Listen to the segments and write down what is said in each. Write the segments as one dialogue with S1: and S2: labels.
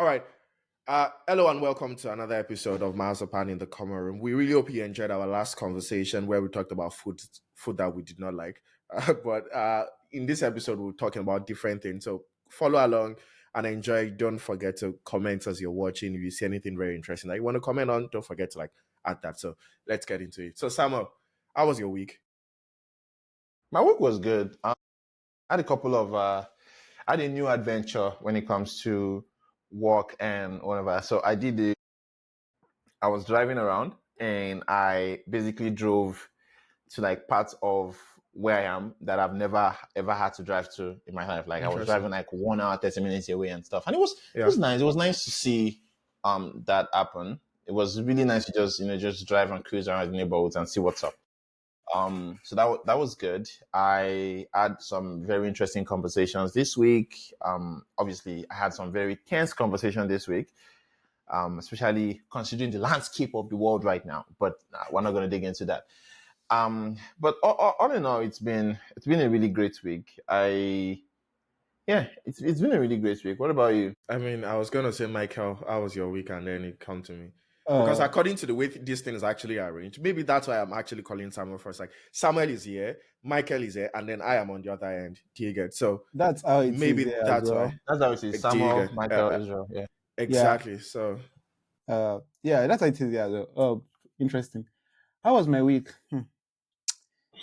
S1: right. Hello and welcome to another episode of Miles Upon in the Common Room. We really hope you enjoyed our last conversation where we talked about food that we did not like. But in this episode, we're talking about different things. So follow along and enjoy. Don't forget to comment as you're watching. If you see anything very interesting that you want to comment on, don't forget to add that. So let's get into it. So Samuel, how was your week?
S2: My week was good. I had a couple of I had a new adventure when it comes to work and whatever. So I was driving around and I basically drove to like parts of where I am that I've never ever had to drive to in my life. Like I was
S1: Interesting.
S2: driving like 1 hour, 30 minutes away and stuff. And it was
S1: Yeah.
S2: nice. It was nice to see that happen. It was really nice to just drive and cruise around the neighborhoods and see what's up. So that was good. I had some very interesting conversations this week. Obviously, I had some very tense conversation this week, especially considering the landscape of the world right now. But we're not going to dig into that. But all in all, it's been a really great week. It's been a really great week. What about you?
S1: I mean, I was gonna say, Michael, how was your week? And then it come to me. Because
S3: Uh,
S1: according to the way this thing is actually arranged, maybe that's why I'm actually calling Samuel first. Like Samuel is here, Michael is here, and then I am on the other end. Do you get? So
S3: that's how it is
S1: maybe
S3: there as
S1: that's why.
S3: well.
S2: That's how it is.
S1: Do you
S2: Samuel,
S1: get?
S2: Michael, Israel. Yeah.
S3: Yeah.
S1: Exactly. So
S3: Yeah, that's how it is there as well. Oh, interesting. How was my week?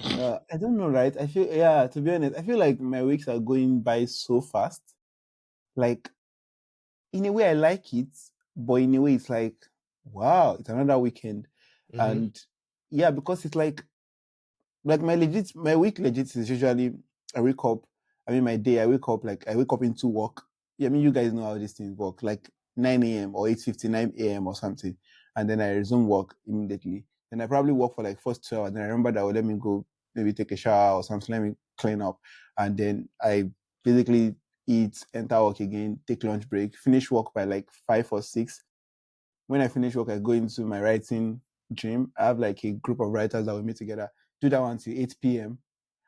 S3: I don't know, right? I feel, yeah, to be honest, I feel like my weeks are going by so fast. Like, in a way, I like it, but in a way, it's like, wow, it's another weekend.
S1: mhm.
S3: And yeah, because it's like my week legit is usually I wake up, my day, I wake up into work. Yeah, you guys know how these things work, like 9 a.m. or 8:59 a.m. or something. And then I resume work immediately. Then I probably work for like first 2 hours. Then I remember that, let me go maybe take a shower or something, let me clean up. And then I basically eat, enter work again, take lunch break, finish work by like 5 or 6. When I finish work, I go into my writing gym. I have like a group of writers that we meet together, do that one till 8 p.m.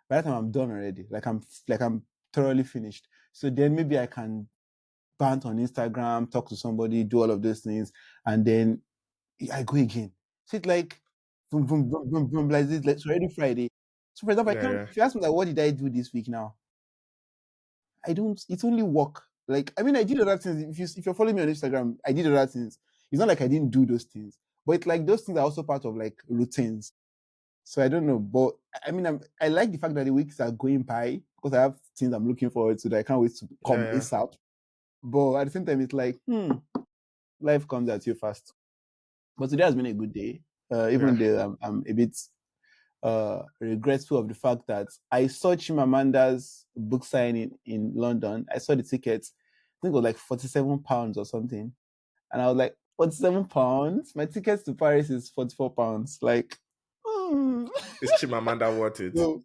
S3: By that time, I'm done already. Like I'm thoroughly finished. So then maybe I can bant on Instagram, talk to somebody, do all of those things, and then I go again. So it's like boom, boom, boom, boom, boom, like this. Like, it's already Friday. So for example, I
S1: Yeah,
S3: can't.
S1: yeah,
S3: If you ask me like, what did I do this week now? I don't. It's only work. Like I did other things. If you're following me on Instagram, I did other things. It's not like I didn't do those things, but it's like those things are also part of like routines. So I don't know, but I like the fact that the weeks are going by because I have things I'm looking forward to that I can't wait to
S1: yeah,
S3: come
S1: yeah.
S3: ASAP. But at the same time, it's like, life comes at you fast. But today has been a good day. Even
S1: Yeah.
S3: though I'm a bit regretful of the fact that I saw Chimamanda's book signing in London. I saw the tickets. I think it was like £47 or something. And I was like, £47? My tickets to Paris is £44. Like, hmm.
S1: Is Chimamanda worth it?
S3: So,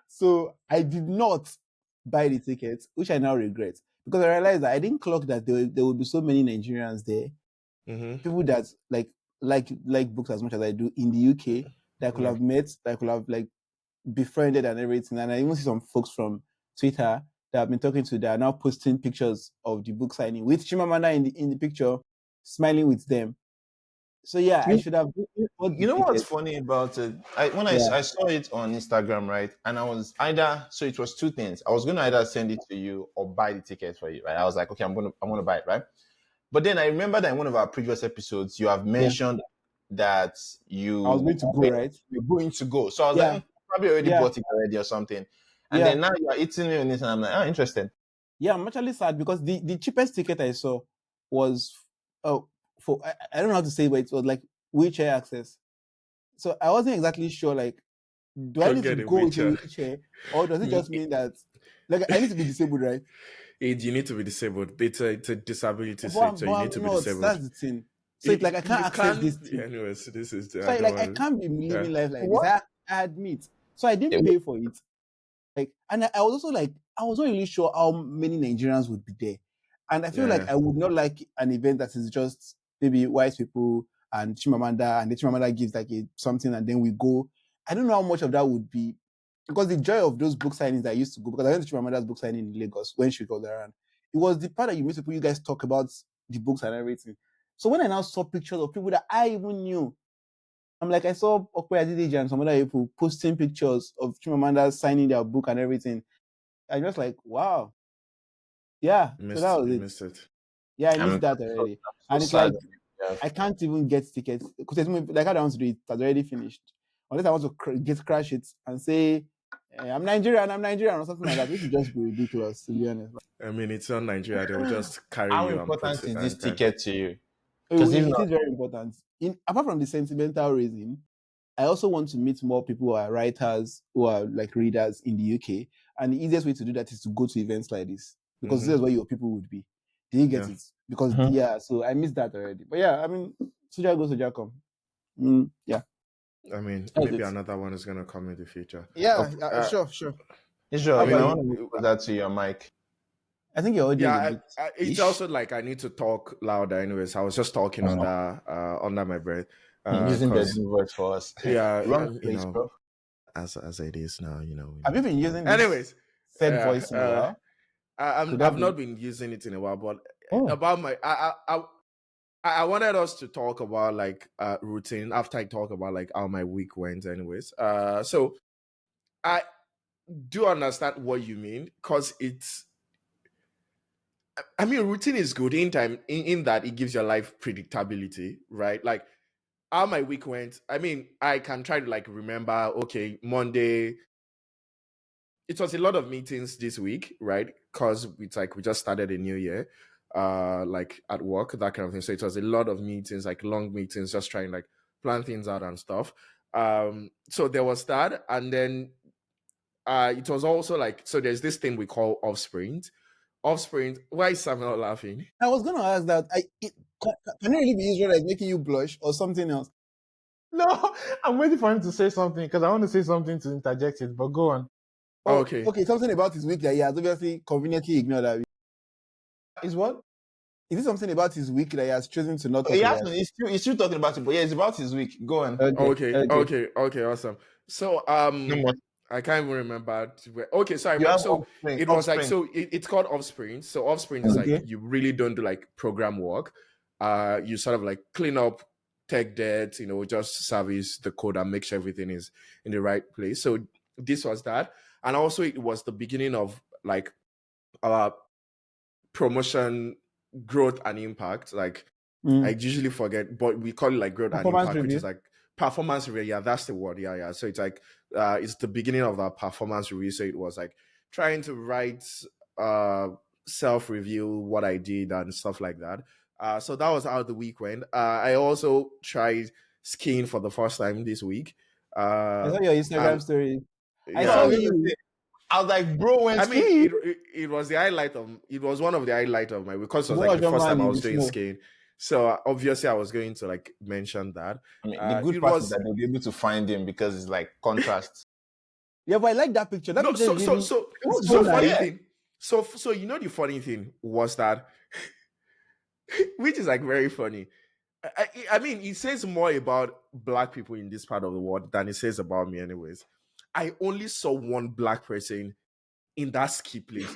S3: so I did not buy the tickets, which I now regret because I realized that I didn't clock that there would be so many Nigerians there,
S1: Mm-hmm.
S3: people that like books as much as I do in the UK that I could
S1: Yeah.
S3: have met, that I could have like befriended and everything. And I even see some folks from Twitter that I've been talking to that are now posting pictures of the book signing with Chimamanda in the picture, smiling with them. So yeah, I
S2: You,
S3: should have bought
S2: you
S3: the
S2: know what's
S3: ticket.
S2: funny about it? I saw it on Instagram, right? And I was either so it was two things. I was gonna either send it to you or buy the ticket for you, right? I was like, okay, I'm gonna buy it, right? But then I remember that in one of our previous episodes, you have
S3: Yeah,
S2: mentioned that
S3: I was going to go, right?
S2: you're going to go. So I was like,
S3: Yeah,
S2: probably already
S3: yeah,
S2: bought it already or something. And
S3: yeah.
S2: then now you are eating me on this, and I'm like, oh, interesting.
S3: Yeah, I'm actually sad because the cheapest ticket I saw was for I don't know how to say it, but it was like wheelchair access. So I wasn't exactly sure, like, do I
S1: Go
S3: need to
S1: get a
S3: go with a
S1: wheelchair.
S3: wheelchair or does it
S1: You,
S3: just mean that like I need to be disabled, right?
S1: you need to be disabled. It's a disability
S3: But
S1: seat, so
S3: but
S1: you need to
S3: I'm
S1: be
S3: not.
S1: disabled.
S3: That's the thing. So it's like
S1: You,
S3: I can't
S1: you
S3: access
S1: can't.
S3: this
S1: Yeah,
S3: thing.
S1: anyways, this is.
S3: So
S1: I don't
S3: I
S1: want.
S3: can't be
S1: Yeah.
S3: living life like this.
S2: What?
S3: I admit. So I
S2: Yeah,
S3: didn't pay for it. Like, and I was also like, I was not really sure how many Nigerians would be there. And I feel
S1: Yeah.
S3: like
S1: Yeah.
S3: I would not like an event that is just maybe white people and Chimamanda, and the Chimamanda gives like something and then we go. I don't know how much of that would be because the joy of those book signings that I used to go, because I went to Chimamanda's book signing in Lagos when she was around. It was the part that you meet people, you guys talk about the books and everything. So when I now saw pictures of people that I even knew, I'm like, I saw Okwe Adidiji and some other people posting pictures of Chimamanda signing their book and everything. I just like, wow. Yeah. So that was
S1: You
S3: it.
S1: missed it.
S3: Yeah, I
S2: I'm
S3: missed that
S2: so,
S3: already.
S2: I'm so
S3: And it's
S2: sad.
S3: like, I can't even get tickets because like how I want to do it, has already finished. Unless I want to crash it and say, I'm Nigerian or something like that, which would just be ridiculous, to be honest.
S1: I mean, it's not Nigeria. They will just carry
S2: How
S1: you and put
S2: important
S1: it
S2: is this
S1: and
S2: ticket to you?
S3: Oh,
S2: Because if
S3: it
S2: not,
S3: is very important. Apart from the sentimental reason, I also want to meet more people who are writers, who are like readers in the UK. And the easiest way to do that is to go to events like this because this is where your people would be. Do you get
S1: Yeah.
S3: it? Because,
S2: Mhm.
S3: yeah, so I missed that already. But yeah, I mean, Soja go, Soja come. Yeah.
S1: I mean,
S3: That's
S1: maybe
S3: it.
S1: another one is gonna come in the future.
S3: Yeah,
S1: Uh,
S3: sure.
S2: Israel,
S3: How
S2: you
S3: about
S2: might
S3: you?
S2: want to move closer to your mic.
S3: I think your audio is a
S1: yeah,
S3: bit
S1: it's
S3: ish.
S1: also like I need to talk louder. Anyways, I was just talking under my breath.
S2: Using the
S1: Because
S2: new words for us.
S1: yeah,
S2: Run,
S1: you
S2: please,
S1: know,
S2: bro.
S1: as it is now, we
S3: Have you
S1: need
S3: been
S1: to.
S3: using this
S1: Anyways,
S3: said voice in a while? Could that
S1: I've
S3: be?
S1: not been using it in a while, but
S2: Oh.
S1: about I wanted us to talk about like routine after I talk about like how my week went. Anyways, so I do understand what you mean because I mean, routine is good in time in that it gives your life predictability, right? Like how my week went. I mean, I can try to like remember, okay, Monday, it was a lot of meetings this week, right? Because it's like we just started a new year, like at work, that kind of thing. So it was a lot of meetings, like long meetings, just trying like plan things out and stuff. So there was that, and then it was also like, so there's this thing we call offspring. Offspring. Why is Samuel laughing?
S3: I was going to ask that. Can it really be Israel making you blush or something else?
S2: No, I'm waiting for him to say something because I want to say something to interject it, but go on.
S3: Oh,
S1: Okay.
S3: okay. Something about his week that he has obviously conveniently ignored. That week.
S2: Is what?
S3: Is it something about his week that he has chosen to not talk
S2: He
S3: about?
S2: hasn't. He's still talking about it, but yeah, it's about his week. Go on.
S1: Okay, awesome. So
S2: No more.
S1: I can't even remember. Okay, so I
S2: You
S1: remember.
S2: have
S1: So
S2: offspring.
S1: it was like,
S2: Offspring.
S1: so it's called offspring. So offspring is like
S3: Okay.
S1: you really don't do like program work. You sort of like clean up tech debt, just service the code and make sure everything is in the right place. So this was that, and also it was the beginning of like our promotion, growth, and impact. Like I usually forget, but we call it like growth and
S3: Performance
S1: impact, which
S3: review.
S1: is like performance review. Yeah, that's the word. Yeah. So it's like it's the beginning of that performance review. So it was like trying to write self review what I did and stuff like that. So that was how the week went. I also tried skiing for the first time this week.
S3: I saw your Instagram
S1: And
S3: story. I
S2: That's what I
S3: saw
S1: yeah,
S2: was gonna
S3: you.
S2: say. I was like, bro, when
S1: I mean,
S2: ski.
S1: it was the highlight of it was one of the highlight of my week because it was like
S3: What
S1: the
S3: was your
S1: first time
S3: man
S1: I
S3: in
S1: was
S3: the
S1: doing
S3: snow?
S1: skiing. So obviously I was going to like mention that.
S2: I mean, the good
S1: It
S2: part is
S1: was
S2: that they'll be able to find him because it's like contrast.
S3: Yeah, but I like that picture. That
S1: no
S3: picture is really
S2: It was
S3: so
S1: so
S2: good,
S1: funny
S3: nice.
S2: yeah.
S1: thing. So the funny thing was that which is like very funny. I mean, it says more about black people in this part of the world than it says about me, anyways. I only saw one black person in that ski place.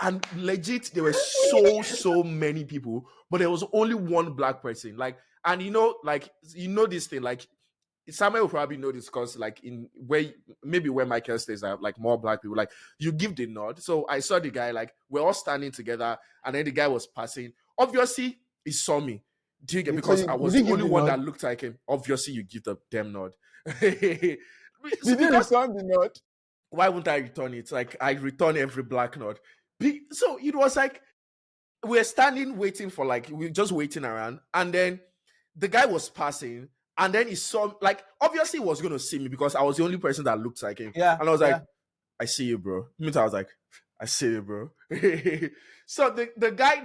S1: And legit, there were so many people, but there was only one black person. Like, and like this thing, like Samuel will probably know this because like in where maybe where Michael stays, there are like more black people. Like you give the nod. So I saw the guy, like we're all standing together, and then the guy was passing. Obviously, he saw me. Do you get
S3: So
S1: because I
S3: you
S1: was the
S3: didn't give
S1: only
S3: the
S1: one
S3: nod.
S1: that looked like him. Obviously, you give the damn nod. So
S3: Did you
S1: because
S3: return the nod?
S1: why wouldn't I return it? Like I return every black nod. So it was like we're standing waiting for like we're just waiting around, and then the guy was passing, and then he saw like obviously he was gonna see me because I was the only person that looked like him,
S3: Yeah,
S1: and I was
S3: yeah.
S1: like, I see you, bro. I was like, I see you, bro. So the guy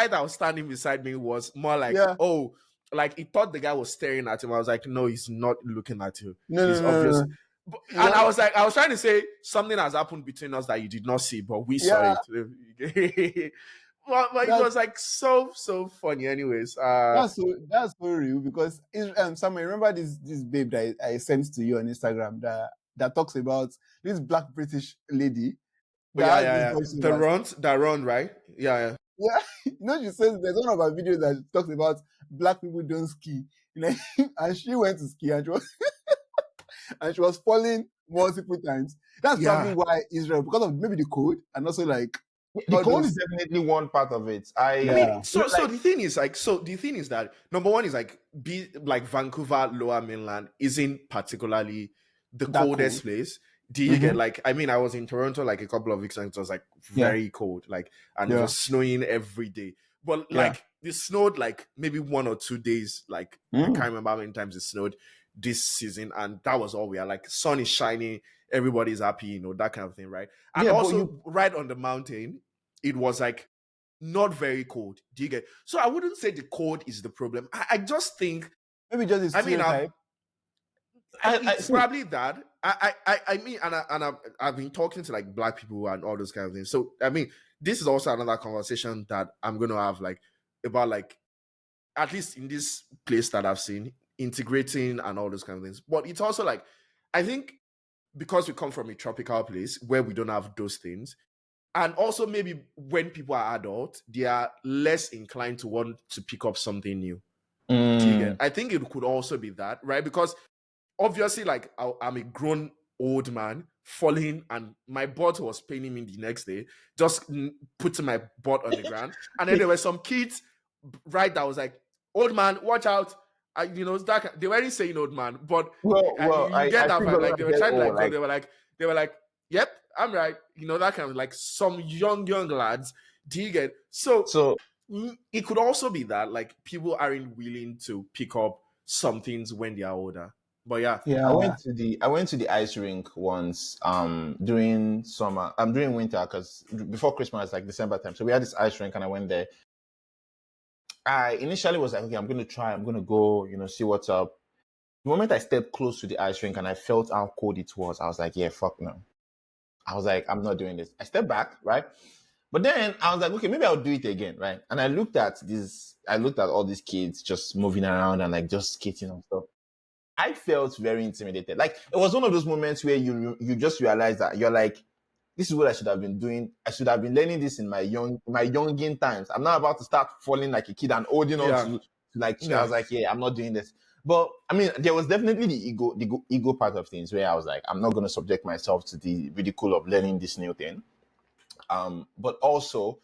S1: that was standing beside me was more like,
S3: Yeah.
S1: oh, like he thought the guy was staring at him. I was like, no, he's not looking at you.
S3: No, no,
S1: He's
S3: no,
S1: obvious.
S3: no.
S1: And
S3: No.
S1: I was trying to say something has happened between us that you did not see, but we saw
S3: Yeah,
S1: it. But it
S3: that
S1: was like so funny. Anyways,
S3: that's so real because Samuel, remember this babe that I sent to you on Instagram that talks about this black British lady
S1: oh,
S3: that
S1: yeah,
S3: has this
S1: yeah. The
S3: voiceovers.
S1: runs, that run, right? Yeah, yeah.
S3: Yeah, you know, she says there's one of her videos that talks about black people don't ski. Like, and she went to ski and she was falling multiple times. That's probably
S1: Yeah,
S3: why Israel, because of maybe the code and also like
S2: The
S3: all
S2: code is
S3: those.
S2: definitely one part of it.
S1: I mean,
S3: Yeah,
S2: You know,
S1: so
S2: like
S1: the thing is like, so the thing is that number one is like, be like Vancouver, Lower Mainland isn't particularly the
S3: that
S1: coldest
S3: cold.
S1: place. Do you get
S3: Mm-hmm.
S1: like? I mean, I was in Toronto like a couple of weeks and it was like
S3: Yeah,
S1: very cold, like, and it
S3: yeah,
S1: was snowing every day. But
S3: yeah.
S1: like, it snowed like maybe 1 or 2 days. Like, I
S3: Mm.
S1: can't remember how many times it snowed this season, and that was all we are. Like, sun is shining, everybody's happy, that kind of thing, right? And
S2: yeah, but
S1: also,
S2: you
S1: right on the mountain, it was like not very cold. Do you get? So I wouldn't say the cold is the problem. I just think.
S3: Maybe just a
S1: I mean,
S3: stereotype.
S2: I
S1: it's
S2: see.
S1: probably that. I mean, I've been talking to like black people and all those kind of things. So I mean, this is also another conversation that I'm gonna have like about like at least in this place that I've seen integrating and all those kind of things. But it's also like I think because we come from a tropical place where we don't have those things, and also maybe when people are adult, they are less inclined to want to pick up something new. Do you get?
S2: Mm.
S1: I think it could also be that, right? Because obviously, like I'm a grown old man falling, and my butt was paining me the next day, just putting my butt on the ground. And then there were some kids, right? That was like, "Old man, watch out!" That they weren't saying old man, but
S2: Well,
S1: you get
S2: I
S1: that
S2: think
S1: vibe.
S2: we're
S1: Like they
S2: gonna
S1: were
S2: get
S1: trying to
S2: old.
S1: like go.
S2: Like
S1: They were like, "Yep, I'm right." That kind of like some young lads. Do you get? So
S2: so
S1: it could also be that like people aren't willing to pick up some things when they are older. But yeah,
S3: Yeah,
S2: I went to the ice rink once during summer. I'm during winter because before Christmas, like December time. So we had this ice rink and I went there. I initially was like, okay, I'm gonna try, I'm gonna go, see what's up. The moment I stepped close to the ice rink and I felt how cold it was, I was like, yeah, fuck no. I was like, I'm not doing this. I stepped back, right? But then I was like, okay, maybe I'll do it again, right? And I looked at all these kids just moving around and like just skating and stuff. I felt very intimidated. Like it was one of those moments where you just realize that you're like, this is what I should have been doing. I should have been learning this in my youngin times. I'm not about to start falling like a kid and holding on
S1: yeah,
S2: to like I
S1: yeah.
S2: was like, yeah, I'm not doing this. But I mean, there was definitely the ego part of things where I was like, I'm not going to subject myself to the ridicule of learning this new thing. But also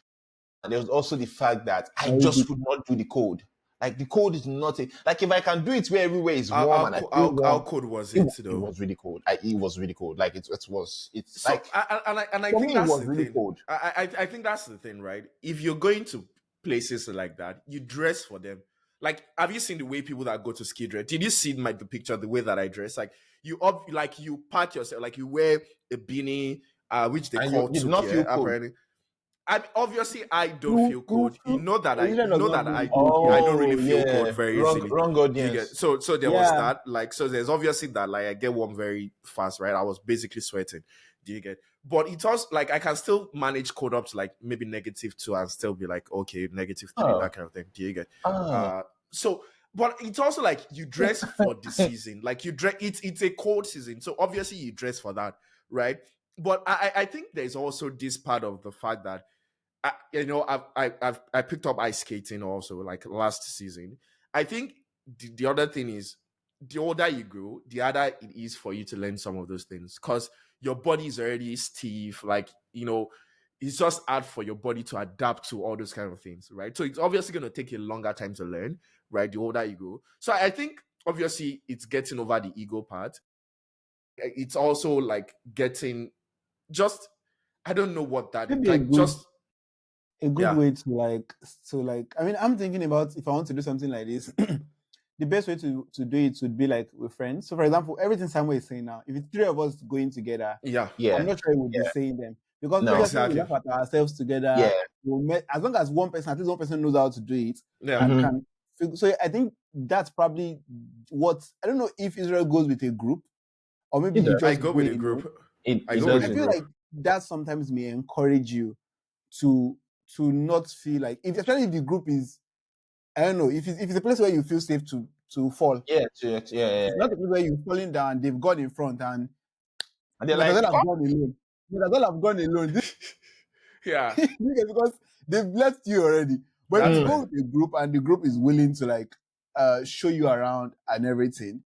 S2: there was also the fact that I
S3: very
S2: just
S3: deep.
S2: could not do the code. Like the code is not like if I can do it where everywhere is warm and I feel
S1: How
S2: warm,
S1: cold was
S2: it,
S1: it
S2: it
S1: though?
S2: was really cold. It was really cold. Like it's
S1: So
S2: like
S1: I
S2: for
S1: think
S2: me it
S1: that's
S2: was
S1: the
S2: really
S1: thing.
S2: cold.
S1: I think that's the thing, right? If you're going to places like that, you dress for them. Like, have you seen the way people that go to ski dress? Did you see the picture, the way that I dress? Like like you pat yourself, like you wear a beanie, which they
S2: And
S1: call
S2: you did not
S1: tukia,
S2: feel cold.
S1: apparently. I obviously I don't
S3: You,
S1: feel
S3: you,
S1: cold. You
S3: you,
S1: know that I
S3: Israel
S1: you
S3: does
S1: know
S3: not
S1: that
S3: do
S1: I
S3: the cold here.
S1: I don't really
S2: Oh
S1: feel cold
S2: yeah,
S1: very
S2: wrong
S1: easily.
S2: wrong
S1: Do you get?
S2: audience.
S1: So there was
S3: Yeah,
S1: that. Like, so there's obviously that, like, I get warm very fast, right? I was basically sweating. Do you get? But it also like I can still manage cold up to like maybe -2 and still be like, okay, -3,
S2: Oh,
S1: that kind of thing. Do you get?
S2: oh.
S1: So but it's also like you dress for the season. Like you dress it's a cold season. So obviously you dress for that, right? But I think there's also this part of the fact that I picked up ice skating also like last season. I think the other thing is the older you grow, the harder it is for you to learn some of those things because your body is already stiff. Like it's just hard for your body to adapt to all those kind of things, right? So it's obviously going to take a longer time to learn, right? The older you grow. So I think obviously it's getting over the ego part. It's also like getting just I don't know what that is.
S3: maybe
S1: Like just
S3: a good
S1: yeah.
S3: way to I mean, I'm thinking about if I want to do something like this, the best way to do it would be like with friends. So for example, everything Samuel is saying now, if it's three of us going together,
S1: Yeah,
S3: I'm
S2: Yeah,
S3: not sure he would be
S2: yeah.
S3: saying them because
S2: No.
S3: obviously we
S1: exactly.
S3: laugh at ourselves
S2: Yeah.
S3: together. As long as at least one person knows how to do it
S1: Yeah.
S3: and
S2: Mhm.
S3: can. So I think that's probably what I don't know if Israel goes with a group or maybe
S2: It
S3: you
S2: does.
S1: I
S3: just
S1: go
S3: go
S1: with a
S3: alone.
S1: group.
S2: It
S1: I
S2: it
S1: go with
S2: does
S1: a
S3: I
S2: with
S3: feel
S1: group.
S3: like that sometimes may encourage you to not feel like especially if the group is I don't know if it's a place where you feel safe to fall.
S2: yeah, yeah.
S3: It's not a place where you're falling down. They've gone in front and
S2: And they're
S3: you might as
S2: like,
S3: well have
S2: fuck.
S3: gone alone. You might as well have gone alone.
S1: Yeah.
S3: Because they've left you already. But
S1: That's
S3: if you
S1: fair.
S3: go with a group and the group is willing to like show you around and everything,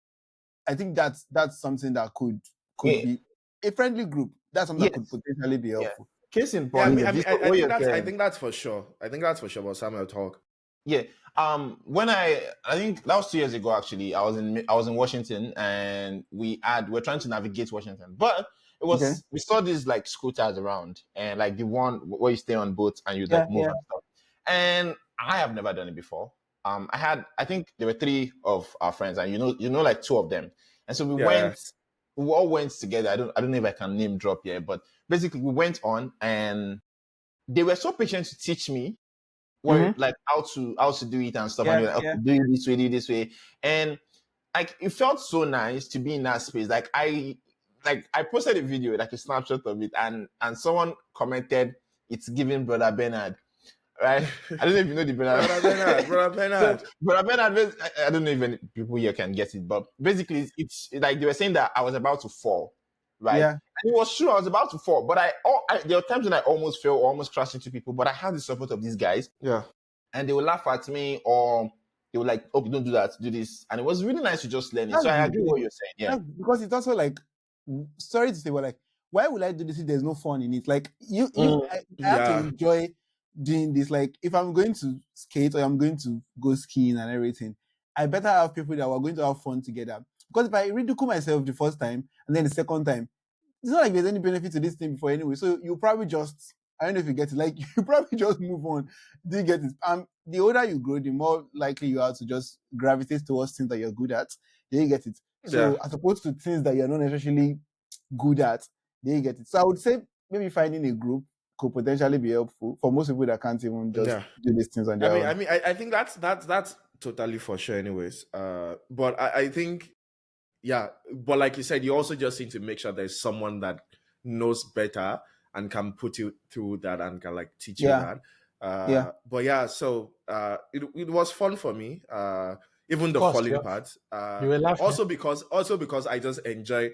S3: I think that's something that could
S2: Yeah.
S3: be a friendly group. That's something that
S2: Yes.
S3: could potentially be
S2: Yeah.
S3: helpful.
S2: Case in
S1: Yeah,
S2: point, this
S1: I
S2: what
S1: think
S2: you're
S1: that's
S2: saying.
S1: for sure. I think that's for sure. But Samuel, talk.
S2: Yeah. When I think that was 2 years ago actually. I was in Washington and we're trying to navigate Washington. But it was
S3: Okay.
S2: we saw these like scooters around and like the one where you stay on boats and you
S3: Yeah,
S2: like move
S3: yeah.
S2: and stuff. And I have never done it before. I think there were 3 of our friends and you know like 2 of them. And so we all went together. I don't know if I can name drop here, but basically we went on and they were so patient to teach me like how to do it and stuff. And
S3: Yeah,
S2: you're like, okay, do it this way. And like it felt so nice to be in that space. Like I posted a video, like a snapshot of it, and someone commented, "It's giving Brother Bernard." Right? I don't know if you know the Bernard.
S1: Brother Bernard.
S2: So, Brother Bernard, I don't know if any people here can get it, but basically it's like they were saying that I was about to fall, right?
S3: Yeah.
S2: And it was true, I was about to fall, but there were times when I almost fell, almost crashed into people, but I had the support of these guys.
S1: Yeah.
S2: And they would laugh at me or they were like, "Okay, don't do that, do this." And it was really nice to just learn it. So I agree with what you're saying. Yeah.
S3: Because it's also like, sorry to say, but like, why would I do this if there's no fun in it? Like, I have to enjoy doing this. Like, if I'm going to skate or I'm going to go skiing and everything, I better have people that are going to have fun together. Because if I ridicule myself the first time and then the second time, it's not like there's any benefit to this thing before anyway. So you probably just, I don't know if you get it, like you probably just move on. Do you get it? The older you grow, the more likely you are to just gravitate towards things that you're good at. Do you get it? So as opposed to things that you're not necessarily good at, do you get it? So I would say maybe finding a group could potentially be helpful for most people that can't even just do these things on their own.
S1: I think that's totally for sure anyways. But I think, yeah, but like you said, you also just need to make sure there's someone that knows better and can put you through that and can like teach you that. But yeah, so it was fun for me. Even the falling part.
S2: You were laughing.
S1: Also because I just enjoy,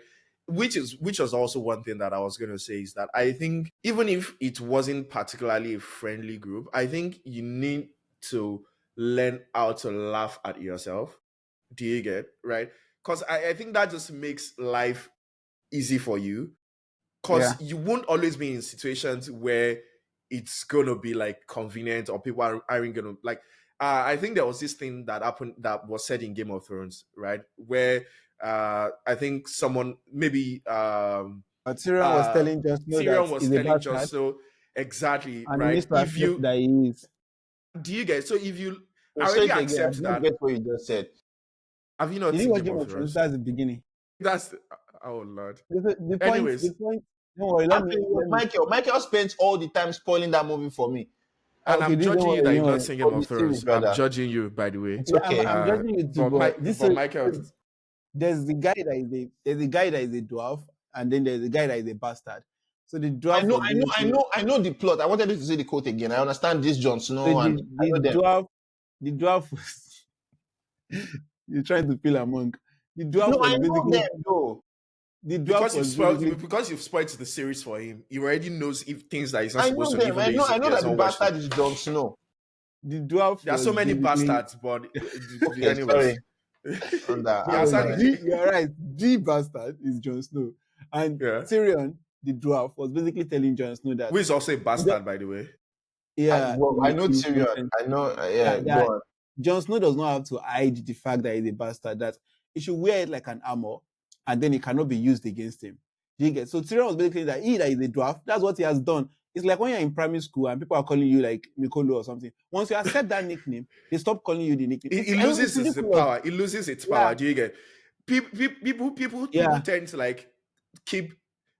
S1: which was also one thing that I was gonna say is that I think even if it wasn't particularly a friendly group, I think you need to learn how to laugh at yourself. Do you get right? Because I think that just makes life easy for you. Because you won't always be in situations where it's gonna be like convenient or people aren't gonna like. I think there was this thing that happened that was said in Game of Thrones, right? Where I think someone maybe
S3: Tyrion was telling Jon Snow
S1: Tyrion
S3: that
S1: was
S3: he's a
S1: telling Jon
S3: bastard,
S1: Snow exactly
S3: and
S1: right.
S3: he needs to accept that he is.
S1: Do you get so if you
S2: Say
S1: already
S2: it again.
S1: accept
S2: I didn't
S1: that?
S2: get what you just said.
S1: Have you not
S3: Did you
S1: seen
S3: watch
S1: Game of Thrones?
S3: That's the beginning.
S1: That's oh Lord.
S3: The point.
S1: Anyways.
S3: The point. Don't worry. Let me.
S2: Michael spends all the time spoiling that movie for me.
S1: And
S3: Okay,
S1: I'm
S3: this don't
S1: judging you
S3: worry,
S1: that
S3: don't
S1: you've
S3: worry.
S1: not seen Game of Thrones.
S2: brother.
S1: I'm judging you, by the way.
S2: It's okay.
S3: I'm judging you too,
S1: for Michael.
S3: There's the guy that is a dwarf, and then there's the guy that is a bastard. So the dwarf.
S2: I know the plot. I wanted you to say the quote again. I understand this Jon Snow and
S3: the dwarf was you're trying to peel a monk. The dwarf was
S2: I know
S3: basically
S2: them though.
S3: the dwarf
S1: because you've spoiled the series for him. He already knows if things that he's not
S2: I
S1: supposed
S2: know
S1: to.
S2: them. I know that the bastard is Jon Snow.
S3: The dwarf.
S1: There are so many bastards, but anyways.
S3: You're right. The bastard is Jon Snow, and Tyrion, the dwarf, was basically telling Jon Snow that.
S1: Who is also a bastard, by the way.
S3: Yeah,
S2: I know Tyrion. I know. Yeah,
S3: Jon Snow does not have to hide the fact that he's a bastard. That he should wear it like an armor, and then it cannot be used against him. Do you get? So Tyrion was basically that he that is a dwarf. That's what he has done. It's like when you're in primary school and people are calling you like Mikolo or something. Once you accept that nickname, they stop calling you the nickname.
S1: It loses its power. It loses its power. Do you get? People tend to like keep,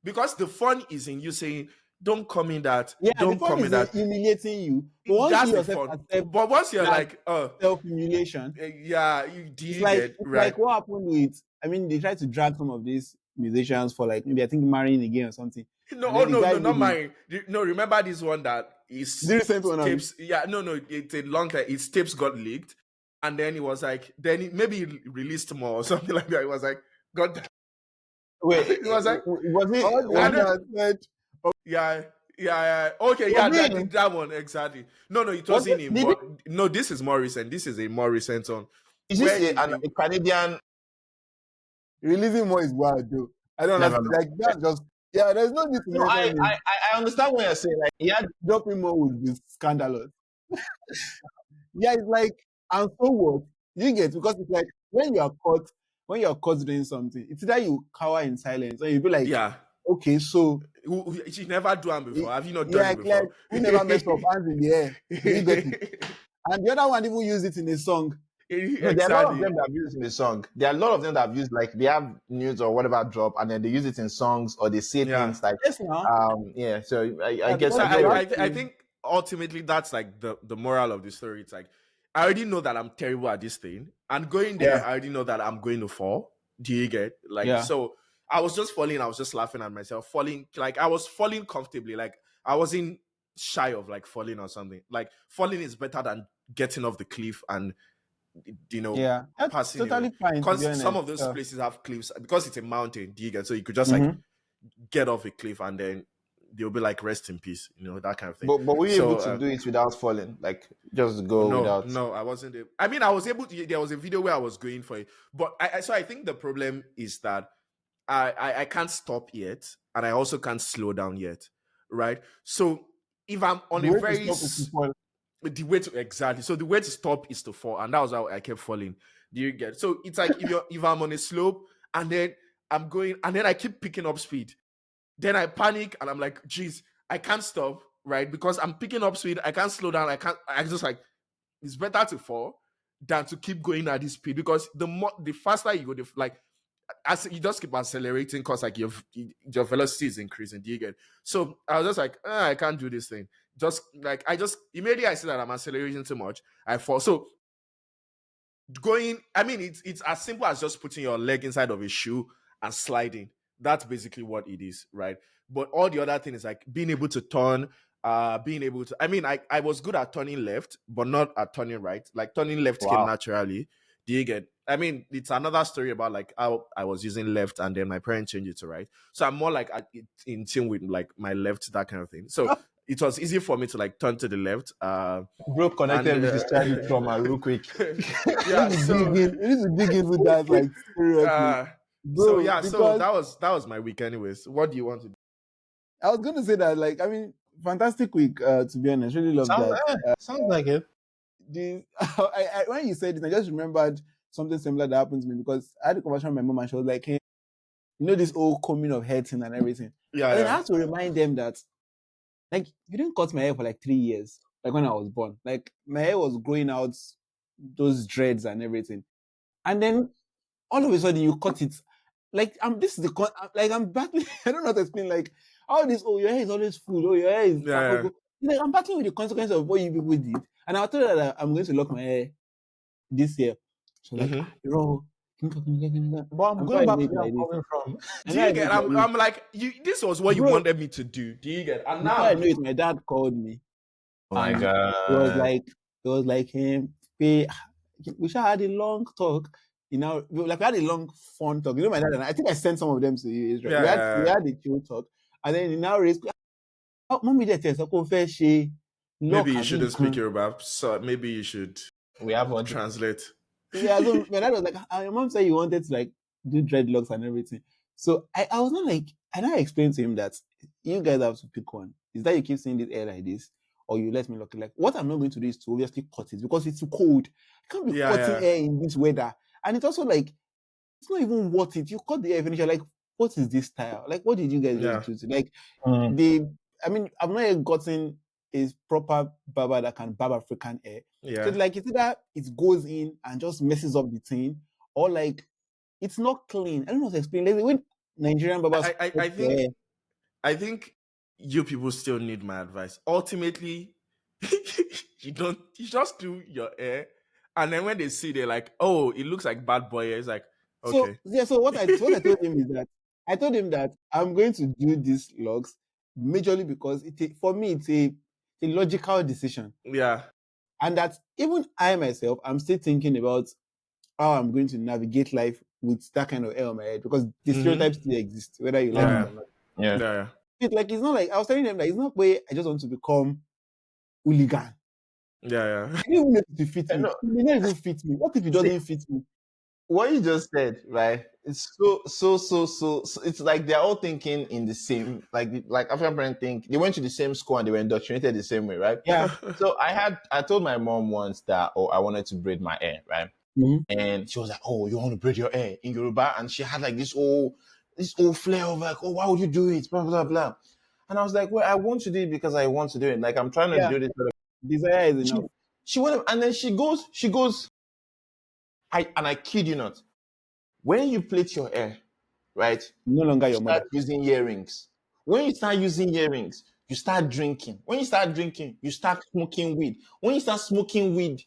S1: because the fun is in you saying, "Don't call me that." Don't call me that.
S3: Humiliating you. But once
S1: that's
S3: you
S1: the fun. But once you're like,
S3: self-humiliation.
S1: It's
S3: like what happened with? I mean, they tried to drag some of these musicians for like maybe I think marrying again or something.
S1: No, not marrying. No, remember this one that is tapes. Yeah, no, it's a long time. His tapes got leaked, and then it was like, maybe he released more or something like that. It was like, God.
S2: Wait,
S1: it was like,
S2: was it?
S1: yeah, Yeah. Okay,
S2: Was
S1: yeah,
S2: it him?
S1: that one exactly. No, it
S3: Was
S1: wasn't
S3: it?
S1: him.
S3: Did
S1: But
S3: it?
S1: no, this is more recent. This is a more recent one
S2: Is
S1: where
S2: this a Canadian?
S3: Releasing more is wild, though. I don't
S2: Never
S3: understand.
S2: mind.
S3: Like that's just yeah. There's no need to
S2: No,
S3: mention him.
S2: I understand what you're saying. Like, yeah,
S3: Dropping more would be scandalous. Yeah, it's like, and so what? You get, because it's like when you're caught doing something, it's either you cower in silence or you be like,
S1: yeah.
S3: okay, so
S1: She never done before. Have you not done
S3: yeah,
S1: it
S3: like
S1: before?
S3: we never mess up, hands in the air. Do you get it? And the other one even used it in a song.
S2: no, there are a lot of
S1: Exactly.
S2: them that have used it in the song. There are a lot of them that have used, like, they have news or whatever drop, and then they use it in songs, or they say
S1: Yeah.
S2: things like,
S3: Yes, now.
S2: yeah. So I
S3: Yeah,
S2: guess
S1: So
S3: because
S2: I
S3: if
S2: get
S3: you
S2: what.
S3: have
S1: I
S3: to,
S1: think ultimately that's like the moral of the story. It's like I already know that I'm terrible at this thing, and going there,
S3: yeah,
S1: I already know that I'm going to fall. Do you get like
S3: yeah,
S1: so? I was just falling. I was just laughing at myself, falling like I was falling comfortably. Like I wasn't shy of like falling or something. Like falling is better than getting off the cliff and
S3: yeah, that's
S1: passing
S3: totally fine, to be
S1: because some
S3: honest.
S1: of those places have cliffs because it's a mountain. Do you get so you could just like
S3: Mhm.
S1: get off a cliff and then they'll be like rest in peace, that kind of thing.
S2: But were you able
S1: So
S2: to do it without falling? Like, just go
S1: no,
S2: without.
S1: no, I wasn't able. I mean, I was able to. There was a video where I was going for it, but so I think the problem is that I can't stop yet, and I also can't slow down yet, right? So if I'm on
S3: The
S1: a
S3: way to
S1: very
S3: stop is to fall.
S1: the way to exactly so the way to stop is to fall, and that was how I kept falling. Do you get? So it's like if I'm on a slope and then I'm going and then I keep picking up speed, then I panic and I'm like, geez, I can't stop, right? Because I'm picking up speed, I can't slow down, I just like it's better to fall than to keep going at this speed because the faster you go, like as you just keep accelerating because like your velocity is increasing. Do you get? So I was just like, I can't do this thing. Just like I just immediately I see that I'm accelerating too much, I fall. So going, I mean, it's as simple as just putting your leg inside of a shoe and sliding. That's basically what it is, right? But all the other things like being able to turn, being able to, I mean, I was good at turning left, but not at turning right. Like turning left came
S2: Wow.
S1: naturally. Do you get? I mean, it's another story about like how I was using left and then my parents changed it to right. So I'm more like in tune with like my left, that kind of thing. So it was easy for me to like turn to the left.
S2: Bro
S1: And
S2: connected with his childhood trauma real quick.
S1: yeah, so
S3: We need to dig into that, like, seriously,
S1: uh so
S3: bro.
S1: yeah, so
S3: Because
S1: that was my week anyways. What do you want to do?
S3: I was going to say that, like, I mean, fantastic week. To be honest, really love
S2: Sounds,
S3: that.
S2: sounds like it.
S3: When you said it, I just remembered something similar that happened to me because I had a conversation with my mom and she was like, "Hey, this whole coming of hair thing and everything."
S1: Yeah,
S3: And then I
S1: yeah.
S3: had to remind them that, like, you didn't cut my hair for like 3 years, like when I was born. Like, my hair was growing out, those dreads and everything, and then all of a sudden you cut it. Like, this is like I'm battling. I don't know how to explain. Like, all this. Oh, your hair is always full. Oh, your hair is.
S1: Yeah,
S3: Like, I'm battling with the consequences of what you people did. And I told her that I'm going to lock my hair this year. She was like,
S1: hmm
S3: bro,
S2: But I'm
S3: I'm sorry
S2: going
S3: I
S2: back
S3: know
S2: to
S3: it
S2: where I'm
S3: like this.
S2: coming from.
S3: I
S1: Do
S3: know I
S1: you
S3: know
S1: get?
S3: it like this.
S1: I'm like this was what you
S3: Bro,
S1: wanted me to do. Do you get? And now
S3: before I
S1: I'm
S3: know it, my dad called me
S2: Oh my
S3: and
S2: god.
S3: it was like him. We shall had a long talk. Like we had a long fun talk. My dad and I think I sent some of them to you, Israel.
S1: yeah,
S3: We
S1: yeah.
S3: had a chill talk. And then he now raised, oh, mommy, that is a she
S1: Maybe
S3: lock
S1: you
S3: a big
S1: shouldn't speak
S3: gun.
S1: Yoruba, so maybe you should
S2: We have one.
S1: translate.
S3: Yeah, so my dad was like, your mom said you wanted to like do dreadlocks and everything. So I was not like, and I explained to him that you guys have to pick one. Is that you keep seeing this hair like this, or you let me lock it? Like, what I'm not going to do is to obviously cut it because it's too cold. I can't be
S1: Yeah,
S3: cutting
S1: yeah,
S3: hair in this weather. And it's also like, it's not even worth it. You cut the hair finish, you're like, what is this style? Like, what did you guys just
S1: yeah,
S3: do? Like,
S2: Mm.
S3: I mean, I've not yet gotten a proper barber that can barb African hair. So
S1: yeah.
S3: like it's either it goes in and just messes up the thing, or like it's not clean. I don't know how to explain. Like when Nigerian barbers
S1: I
S3: cut their
S1: think
S3: hair,
S1: I think you people still need my advice. Ultimately, you just do your hair, and then when they see, they're like, oh, it looks like bad boy hair. It's like,
S3: so
S1: okay.
S3: yeah, so what I told him is that I told him that I'm going to do these logs majorly because for me it's a logical decision.
S1: Yeah,
S3: And that even I myself, I'm still thinking about how I'm going to navigate life with that kind of hair on my head because the
S1: hmm
S3: stereotypes still exist, whether you like it
S1: yeah,
S3: or not.
S2: Yeah.
S1: yeah,
S3: fit. Like it's not like I was telling them that it's not where I just want to become hooligan.
S1: Yeah.
S3: I don't even know if it fit
S2: I
S3: me.
S2: know.
S3: It may not even fit me. What if it
S2: See,
S3: doesn't fit me?
S2: what you just said, right? It's so. It's like they're all thinking in the same, like African parents think they went to the same school and they were indoctrinated the same way, right?
S3: Yeah.
S2: So I told my mom once that I wanted to braid my hair, right?
S3: Mhm.
S2: And she was like, "Oh, you want to braid your hair in Yoruba?" And she had like this whole flair of like, "Oh, why would you do it?" Blah blah blah. And I was like, "Well, I want to do it because I want to do it. Like I'm trying to
S3: Yeah.
S2: do this."
S3: Desire is
S2: She
S3: enough.
S2: she went and then she goes. I kid you not. When you plait your hair, right?
S3: No longer
S2: You
S3: your
S2: start
S3: mother.
S2: using earrings. When you start using earrings, you start drinking. When you start drinking, you start smoking weed. When you start smoking weed,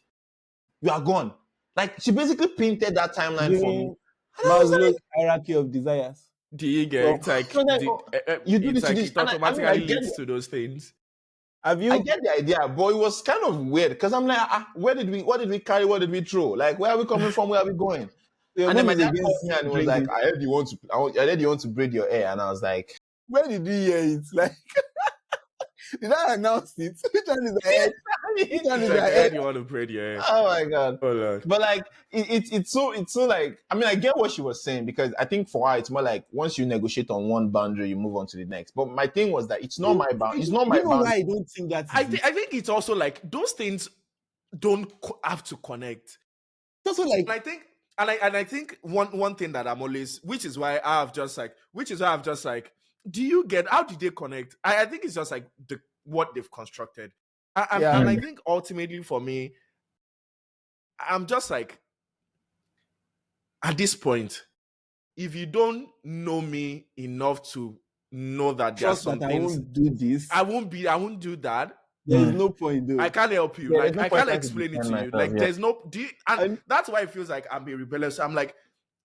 S2: you are gone. Like she basically painted that timeline for me.
S3: Giving
S2: And I was like,
S3: Maslow's hierarchy of desires.
S1: Do you get
S3: From
S1: it's like
S2: I was like, oh, you do
S1: it's
S2: this to
S1: like
S2: this.
S1: it
S2: And I mean, I
S1: automatically
S2: get
S1: leads to those things.
S3: have
S2: I
S3: you?
S2: get the idea, but it was kind of weird because I'm like, what did we carry? What did we throw? Like, where are we coming from? Where are we going?
S3: Your
S2: And then
S3: mom
S2: my
S3: is
S2: dad called
S3: against
S2: me and he was like,
S3: drinking.
S2: I heard you want to braid your hair. And I was like,
S3: Where did you hear it? Like, did I announce it? Which one is ahead? Which one
S1: It's
S3: is
S1: like I
S3: ahead?
S1: heard you want to braid your hair.
S2: oh my God.
S1: Oh Lord.
S2: But like it's so like I mean I get what she was saying because I think for her it's more like once you negotiate on one boundary you move on to the next. But my thing was that it's not my bound. It's not
S3: You
S2: my
S3: know why
S2: boundary.
S3: I don't think that is it?
S1: I think it's also like those things don't have to connect.
S3: It's also like
S1: And I think and I think one thing that I'm always, which is why I've just like, do you get how did they connect? I think it's just like what they've constructed. And
S3: yeah.
S1: I think ultimately for me, I'm just like at this point, if you don't know me enough to know that there are
S3: Trust
S1: some
S3: that I
S1: things
S3: won't do this.
S1: I won't do that.
S3: There is no point
S1: I
S3: though.
S1: can't help you.
S2: Yeah, there's
S1: Like
S2: no
S1: I
S2: point
S1: can't
S2: trying to
S1: explain it
S2: defend
S1: to you.
S2: myself.
S1: Like
S2: Yeah.
S1: there's no and
S3: And
S1: that's why it feels like I'm being rebellious. I'm like,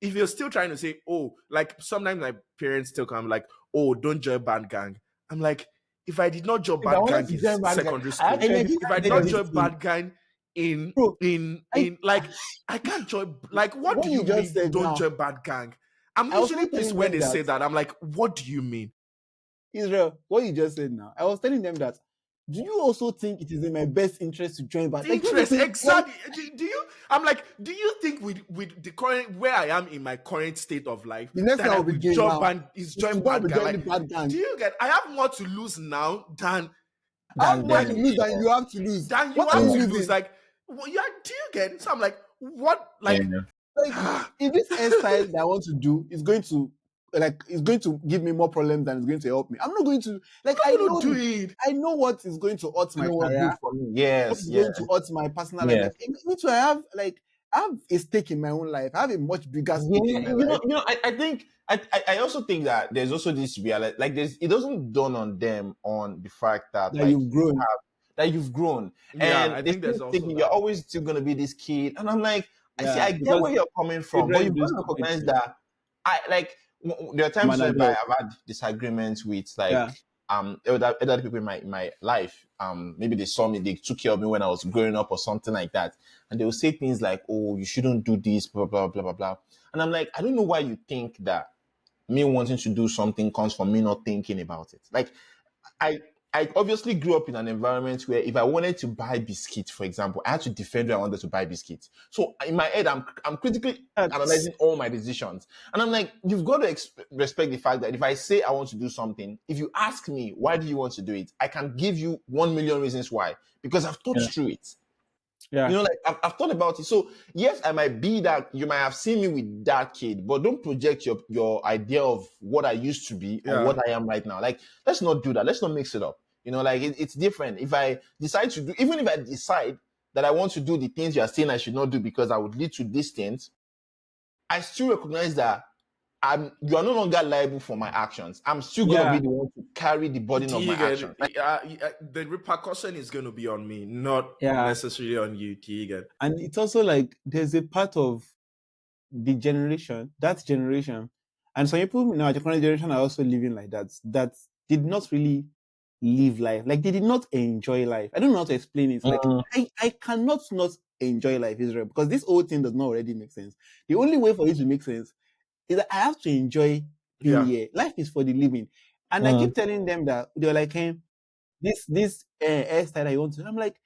S1: if you're still trying to say, oh, like sometimes my parents still come like, oh, don't join band gang. I'm like, if I did not join
S2: If I
S1: band
S2: wanted
S1: gang
S2: to
S1: in
S2: join bad guy,
S1: secondary
S2: I
S1: school,
S3: and
S2: actually
S3: I
S1: if I did
S3: started
S1: not
S2: decided
S3: this
S1: join
S3: thing.
S1: bad gang
S3: Bro, I
S1: in like I can't join like what do
S3: what you
S1: you
S3: just
S1: mean
S3: said
S1: don't
S3: now,
S1: join bad gang? I'm
S3: I was
S1: usually
S3: also
S1: pissed
S3: telling
S1: when
S3: them
S1: they say
S3: that
S1: that. I'm like, what do you mean?
S3: Israel, what you just said now, I was telling them that do you also think it is in my best interest to join back? Like, don't you
S1: Interest
S3: think like
S1: exactly. Do you I'm like, do you think with the current where I am in my current state of life
S3: the next
S1: that
S3: thing
S1: I
S3: I'll be
S1: would
S3: doing
S1: join
S3: now
S1: band is
S3: is to
S1: join
S3: go and
S1: bad
S3: be
S1: gang?
S3: joining
S1: Like,
S3: the bad
S1: do
S3: gang?
S1: you get I have more to lose now
S3: How
S2: than
S3: much to
S2: them.
S3: lose than you have to lose?
S1: than you
S3: What are
S1: have
S3: you
S1: to
S2: Yeah.
S1: lose.
S3: losing?
S1: Like yeah, do you get so I'm like, what
S2: Yeah.
S3: Like, if this hairstyle that I want to do is going to give me more problems than it's going to help me, I'm not going to
S1: I'm
S3: like
S1: not gonna do it.
S3: I know what is going to hurt
S2: I
S3: my
S2: know what's good
S3: career,
S2: for me.
S3: what
S2: Yes,
S3: is
S2: yeah,
S3: going to hurt my personal life.
S2: yes.
S3: Like me too, I have a stake in my own life. I have a much bigger
S2: Yeah,
S3: stake in my life.
S2: I think I also think that there's also this reality like there's it doesn't dawn on them on the fact that
S3: That
S2: like
S3: you've grown.
S2: that you've grown
S1: Yeah,
S2: and
S1: I
S2: they
S1: think
S2: still
S1: there's also
S2: thinking you're
S1: that.
S2: always still gonna be this kid and I'm like I see
S3: Yeah,
S2: I get
S3: because
S2: where you're coming from but
S3: children
S2: you've
S3: do
S2: got to
S3: stupid
S2: recognize
S3: things.
S2: that I like there are
S3: I'm
S2: times
S3: an
S2: whereby
S3: adult.
S2: I've had disagreements with
S3: Yeah,
S2: like elder people in my life maybe they saw me they took care of me when I was growing up or something like that and they will say things like oh you shouldn't do this blah blah blah blah blah and I'm like I don't know why you think that me wanting to do something comes from me not thinking about it. Like I I obviously grew up in an environment where if I wanted to buy biscuits, for example, I had to defend where I wanted to buy biscuits. So in my head, I'm critically
S3: that's
S2: analyzing all my decisions, and I'm like, you've got to respect the fact that if I say I want to do something, if you ask me why do you want to do it, I can give you 1 million reasons why because I've thought
S3: yeah,
S2: through it.
S3: yeah,
S2: Like I've thought about it. So yes, I might be that you might have seen me with that kid, but don't project your idea of what I used to be on
S1: Yeah.
S2: what I am right now. Like let's not do that. Let's not mix it up. Like it's different. If I decide to do, even if I decide that I want to do the things you are saying I should not do because I would lead to these things, I still recognize that you are no longer liable for my actions. I'm still gonna be
S3: yeah.
S2: the one to carry the burden
S1: Do
S2: of my
S1: you
S2: actions.
S1: get the repercussion is going to be on me, not
S3: Yeah.
S1: necessarily on you. Do you get?
S3: And it's also like there's a part of the generation, that generation, and some people in our current generation are also living like that, that did not really live life. Like they did not enjoy life. I don't know how to explain it. Like
S2: Mm,
S3: I cannot not enjoy life, Israel, because this whole thing does not already make sense. The only way for it to make sense is that I have to enjoy being
S1: Yeah.
S3: here. Life is for the living. And I keep telling them that they're like, hey, this hairstyle I want to. I'm like,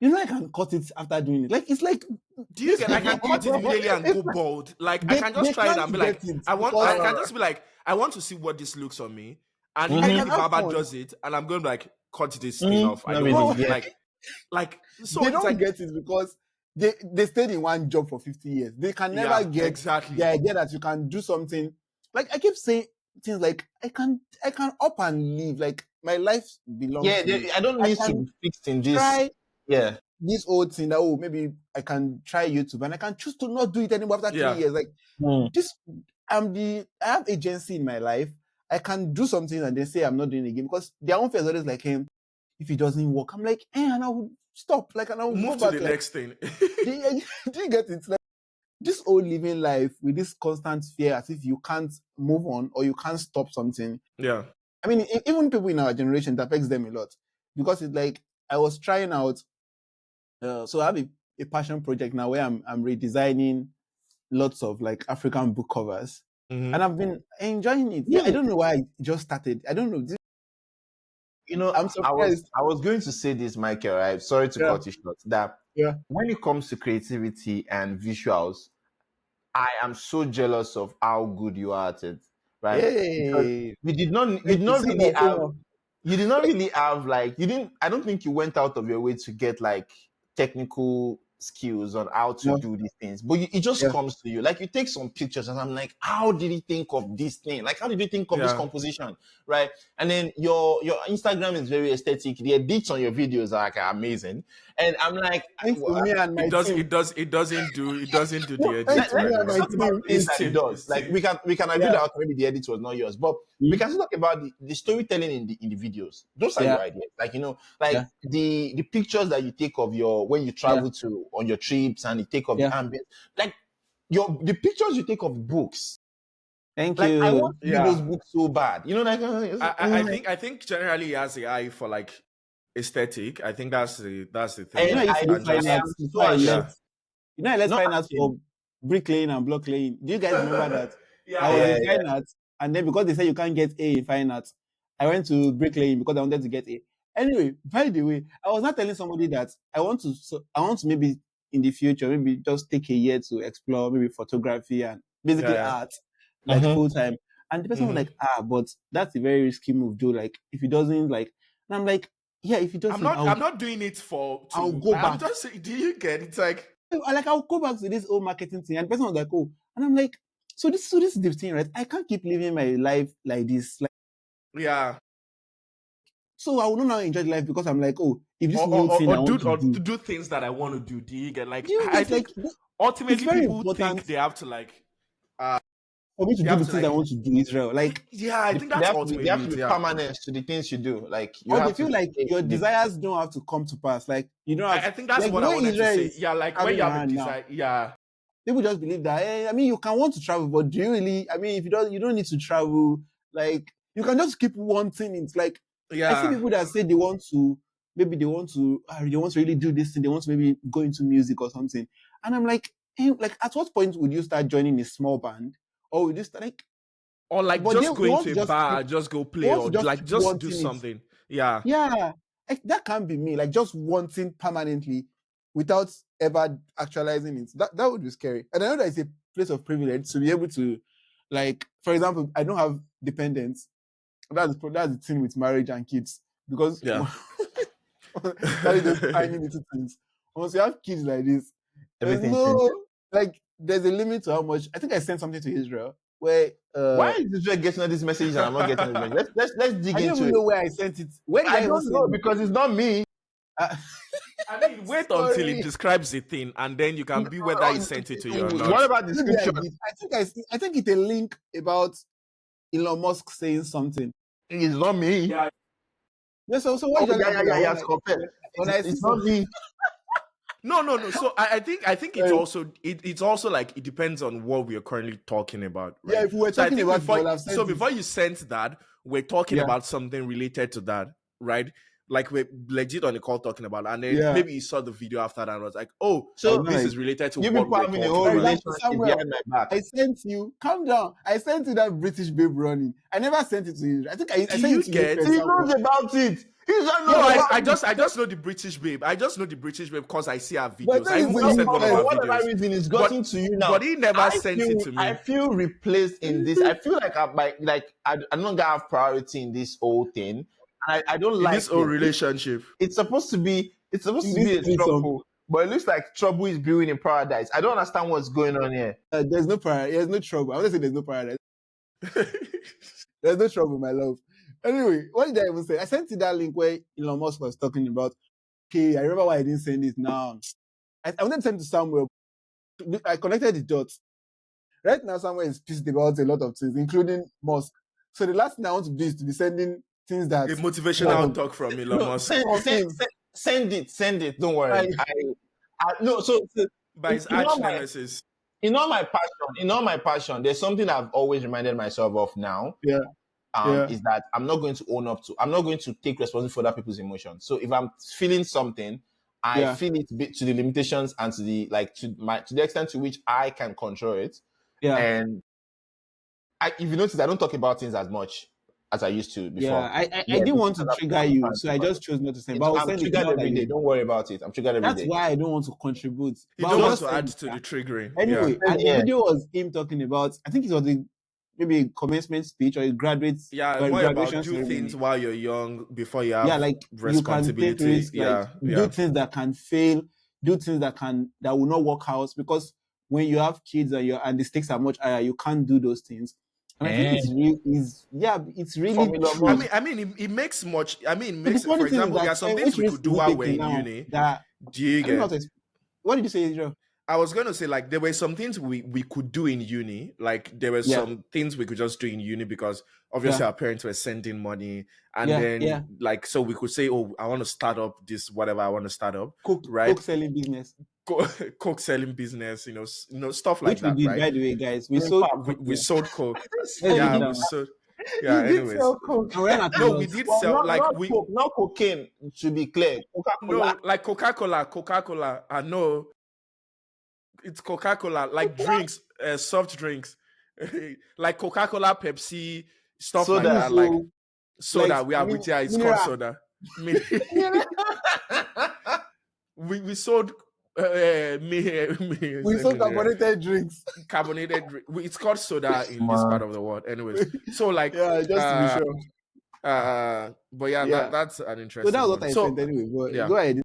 S3: I can cut it after doing it. Like it's like,
S1: Do you get? I can cut it immediately and go
S3: it's like
S1: bald. Like I can
S3: they
S1: just try it and
S3: can't
S1: be
S3: get
S1: like,
S3: it
S1: I want. I
S3: because
S1: can just be like, I want to see what this looks on me. And
S3: I
S1: immediately
S3: can
S1: the
S3: have
S1: barber
S3: fun.
S1: does it, and I'm going to like cut this thing off. I
S2: Not
S1: don't
S2: really,
S1: want to
S2: yeah.
S1: like. So
S3: They
S1: it's
S3: don't
S1: like,
S3: get it because they stayed in one job for 50 years. They can never
S1: yeah,
S3: get
S1: exactly.
S3: the idea that you can do something. Like I keep saying things like I can up and leave. Like my life belongs
S2: Yeah,
S3: to me.
S2: I don't
S3: I
S2: need to
S3: can
S2: be fixed in this.
S3: try
S2: Yeah.
S3: this old thing that maybe I can try YouTube and I can choose to not do it anymore after 3
S1: Yeah.
S3: years. Like
S2: Mm.
S3: this, I have agency in my life. I can do something and they say I'm not doing it again because their own fear is always like, hey, if it doesn't work, I'm like, and I will stop. Like, and I will
S1: Move
S3: go
S1: to
S3: back.
S1: the
S3: Like,
S1: next thing.
S3: do you get it? Like this old living life with this constant fear as if you can't move on or you can't stop something.
S1: Yeah.
S3: I mean, even people in our generation, that affects them a lot because it's like I was trying out. So I have a passion project now where I'm redesigning lots of like African book covers,
S1: Mhm.
S3: and I've been enjoying it. Yeah, I don't know why it just started. I don't know.
S2: You know,
S3: I'm surprised.
S2: I was going to say this, Michael, right? Sorry to
S3: Yeah.
S2: cut you short. That
S3: Yeah.
S2: when it comes to creativity and visuals, I am so jealous of how good you are at it, right? Because
S3: Hey,
S2: you did not
S3: say
S2: really
S3: more, say
S2: have
S3: more.
S2: like I don't think you went out of your way to get like technical skills on how to
S3: No.
S2: do these things, but it just
S3: Yeah.
S2: comes to you. Like you take some pictures and I'm like, how did he think of this thing? Like how did he think of this
S1: Yeah.
S2: composition, right? And then your Instagram is very aesthetic. The edits on your videos are like amazing, and I'm like,
S3: Thanks to me and my
S1: It doesn't.
S3: team.
S1: It doesn't do
S3: No,
S1: the
S3: thanks
S1: edit
S3: to me
S1: very
S3: and
S1: well.
S3: my
S2: talk about
S3: team.
S2: the things that it does.
S1: It's
S2: Like
S1: team.
S2: we can agree
S3: Yeah.
S2: that maybe the edit was not yours, but we can still talk about the storytelling in the videos. Those are
S3: Yeah.
S2: your ideas. Like like
S3: Yeah.
S2: the pictures that you take of your when you travel to on your trips and you take of
S3: Yeah.
S2: the ambience. Like the pictures you take of books.
S3: Thank
S2: Like I
S3: you.
S2: want to do those books so bad. You know, like
S1: I think generally he has the eye for like aesthetic. I think that's the thing.
S2: and
S3: I used
S1: Like
S3: to do
S1: and
S3: fine
S1: just
S2: I am
S3: arts before
S2: so
S3: I
S2: ashamed.
S3: left. I left
S2: Not
S3: fine arts
S2: ashamed.
S3: for bricklaying and blocklaying. Do you guys remember that? I was
S2: Yeah,
S3: in fine arts, and then because they said you can't get A in fine arts, I went to bricklaying because I wanted to get A. Anyway, by the way, I was not telling somebody that I want to maybe in the future, maybe just take a year to explore maybe photography and basically
S1: Yeah.
S3: art, like full time. And the person was like, but that's a very risky move, Joe. Like, if he doesn't like, and I'm like, yeah, if he doesn't,
S1: I'm not doing it for.
S3: I'll go
S1: I'm
S3: back.
S1: just saying, do you get it? It's like
S3: I'll go back to this old marketing thing. And the person was like, oh, and I'm like, so this is the thing, right? I can't keep living my life like this. Like,
S1: yeah.
S3: so I will not now enjoy life because I'm like, oh, if this new thing I want to do,
S1: to do things that I want to do. Do you get like?
S3: do you
S1: I
S3: get
S1: think
S3: like it's
S1: ultimately
S3: very
S1: people
S3: important
S1: think they have to like.
S3: for me to
S1: They
S3: do
S1: have
S3: the
S1: to
S3: things I
S1: like.
S3: want to do in Israel. Like,
S1: Yeah, I think that's
S2: they have
S1: ultimately
S2: to
S1: it.
S2: be
S1: Yeah.
S2: permanent to the things you do. Like you
S3: or
S2: have
S3: they feel
S2: to
S3: like
S2: stay
S3: your
S2: in it.
S3: desires don't have to come to pass. Like, you don't have
S1: I think that's
S3: like the
S1: what I
S3: way
S1: wanted to
S3: Israel
S1: say.
S3: is
S1: Yeah, like when
S3: carrying
S1: you have a
S3: around now.
S1: desire. Yeah.
S3: People just believe that. I mean, you can want to travel, but do you really? I mean, if you don't need to travel. Like, you can just keep wanting it. Like, I see
S1: Yeah.
S3: people that say they want to, maybe they want to really do this thing. They want to maybe go into music or something. And I'm like, like, at what point would you start joining a small band, or would you start like,
S1: Or like
S3: but
S1: just
S3: they
S1: going
S3: want
S1: to
S3: to
S1: a
S3: just
S1: bar,
S3: keep,
S1: just go
S3: they
S1: play,
S3: want
S1: or
S3: to just
S1: like
S3: keep
S1: just do
S3: wanting it.
S1: something. Yeah.
S3: Yeah, like, that can't be me. Like, just wanting permanently without ever actualizing it. That would be scary. And I know that it's a place of privilege to be able to, like, for example, I don't have dependents. That's the thing with marriage and kids because
S1: Yeah.
S3: especially those tiny little things. Once you have kids like this, there's
S2: Everything changes.
S3: no like there's a limit to how much. I think I sent something to Israel where
S2: Why is Israel getting all these messages and I'm not getting this message? Let's dig
S3: I don't
S2: into
S3: even
S2: it.
S3: know where I sent it. Where did I
S2: I
S3: even
S2: don't know
S3: send it?
S2: because it's not me.
S1: I mean, wait until it
S3: Sorry.
S1: describes the thing, and then you can be whether he sent it to you or not.
S2: What about
S3: Maybe I
S2: description?
S3: did. I think it's a link about Elon Musk saying something.
S2: It's not me.
S1: Yeah.
S3: Yeah, so why
S2: Oh,
S3: you
S2: yes, compare.
S3: when I see
S2: It's not me.
S1: No. So I think it's also it's also like it depends on what we are currently talking about, right?
S3: Yeah, if we were
S1: So I
S3: talking
S1: think
S3: about it, I would have sent it.
S1: before you sent that, we're talking
S3: Yeah.
S1: about something related to that, right? like we're legit on the call talking about it. And then
S3: Yeah.
S1: maybe he saw the video after that and was like, oh,
S2: So
S1: this
S3: like,
S1: is related to
S2: you
S1: what
S2: people
S1: we're
S2: having a
S1: talking
S2: whole
S1: about.
S3: Exactly,
S2: relationship
S3: Samuel.
S2: behind my back.
S3: I sent you, calm down. I sent you that British babe running. I never sent it to you. I think I
S1: Do
S3: sent
S1: you
S3: it to you
S1: get-
S3: first.
S2: He
S3: Samuel.
S2: knows about it. He's not
S1: No,
S2: know about
S1: I
S2: it.
S1: just know the British babe. I just know the British babe because I see her
S3: But
S1: videos.
S3: that
S1: I
S3: is
S1: even
S3: the
S1: posted
S3: link
S1: one of
S3: first.
S1: her
S2: For whatever
S1: videos.
S2: reason, it's gotten to you now.
S1: But he never sent it to me.
S2: I feel replaced in this. I feel like I don't have priority in this whole thing. I don't
S1: in
S2: like
S1: this whole
S2: it.
S1: relationship.
S2: It's supposed to be
S3: In
S2: a
S3: this threesome.
S2: trouble, but it looks like trouble is brewing in paradise. I don't understand what's going on here.
S3: There's no paradise. There's no trouble. I want to say there's no paradise. There's no trouble, my love. Anyway, what did I even say? I sent you that link where Elon Musk was talking about. Okay, I remember why I didn't send it now. I wanted to send it to Samuel. I connected the dots. Right now, Samuel is pissed about a lot of things, including Musk. So the last thing I want to do is to be sending things that
S1: A motivational
S3: No.
S1: talk from Elon
S2: No,
S1: Musk
S2: send it. Don't worry. No. So
S1: by his
S2: in all
S1: arch
S2: my-
S1: nemesis.
S2: in all my passion, there's something I've always reminded myself of now.
S3: Yeah.
S2: Is that I'm not going to take responsibility for other people's emotions. So if I'm feeling something, I feel it to the limitations and to the to the extent to which I can control it.
S3: Yeah.
S2: And if you notice, I don't talk about things as much as I used to before.
S3: Yeah, I didn't want to trigger you, so I just chose not to send. But I was
S2: I'm
S3: sending
S2: triggered every day. Don't worry about it. I'm triggered every day.
S3: That's why I don't want to contribute.
S1: You
S3: But
S1: don't
S3: I
S1: want
S3: was
S1: to add
S3: just
S1: to the
S3: saying
S1: triggering.
S3: that. Anyway,
S1: Yeah.
S3: and the video was him talking about, I think it was maybe a commencement speech or a graduate
S1: Yeah,
S3: or a
S1: more about
S3: graduation
S1: do
S3: ceremony.
S1: things while you're young before you have
S3: Like you can
S1: responsibility.
S3: take risks, like do things that can fail, do things that will not work out, because when you have kids and the stakes are much higher, you can't do those things. And I think it's really true.
S1: I mean, it makes much. I mean,
S3: So the
S1: makes
S3: funny
S1: for
S3: thing is
S1: example, there are
S3: that,
S1: some things
S3: which
S1: we
S3: risk
S1: could do
S3: is he
S1: while we're
S3: taking
S1: in
S3: now
S1: uni.
S3: that
S1: Do you
S3: I don't know how
S1: get?
S3: to what did you say, Israel?
S1: I was going to say, like, there were some things we could do in uni. Like, there were some things we could just do in uni because obviously our parents were sending money. And then, like, so we could say, oh, I want to start up this, whatever I want to start up.
S3: Coke selling business.
S1: Coke selling business, stuff like
S3: Which
S1: that,
S3: we did,
S1: right?
S3: by the way, guys. We sold
S1: Coke.
S3: Yeah,
S1: we sold. Yeah,
S2: you
S1: anyways.
S2: did sell Coke.
S3: No,
S1: we did sell
S2: not cocaine, to be clear. Coca-Cola.
S1: No, like Coca-Cola. I know it's Coca-Cola, like drinks, soft drinks, like Coca-Cola, Pepsi, stuff
S2: Soda.
S1: like that. Like soda,
S3: like,
S1: we are with it's called soda. we sold
S3: we sold carbonated drinks.
S1: It's called soda in this part of the world. Anyways, so like
S3: just to be sure.
S1: But that's an interesting.
S3: So that was what I said anyway. But go ahead.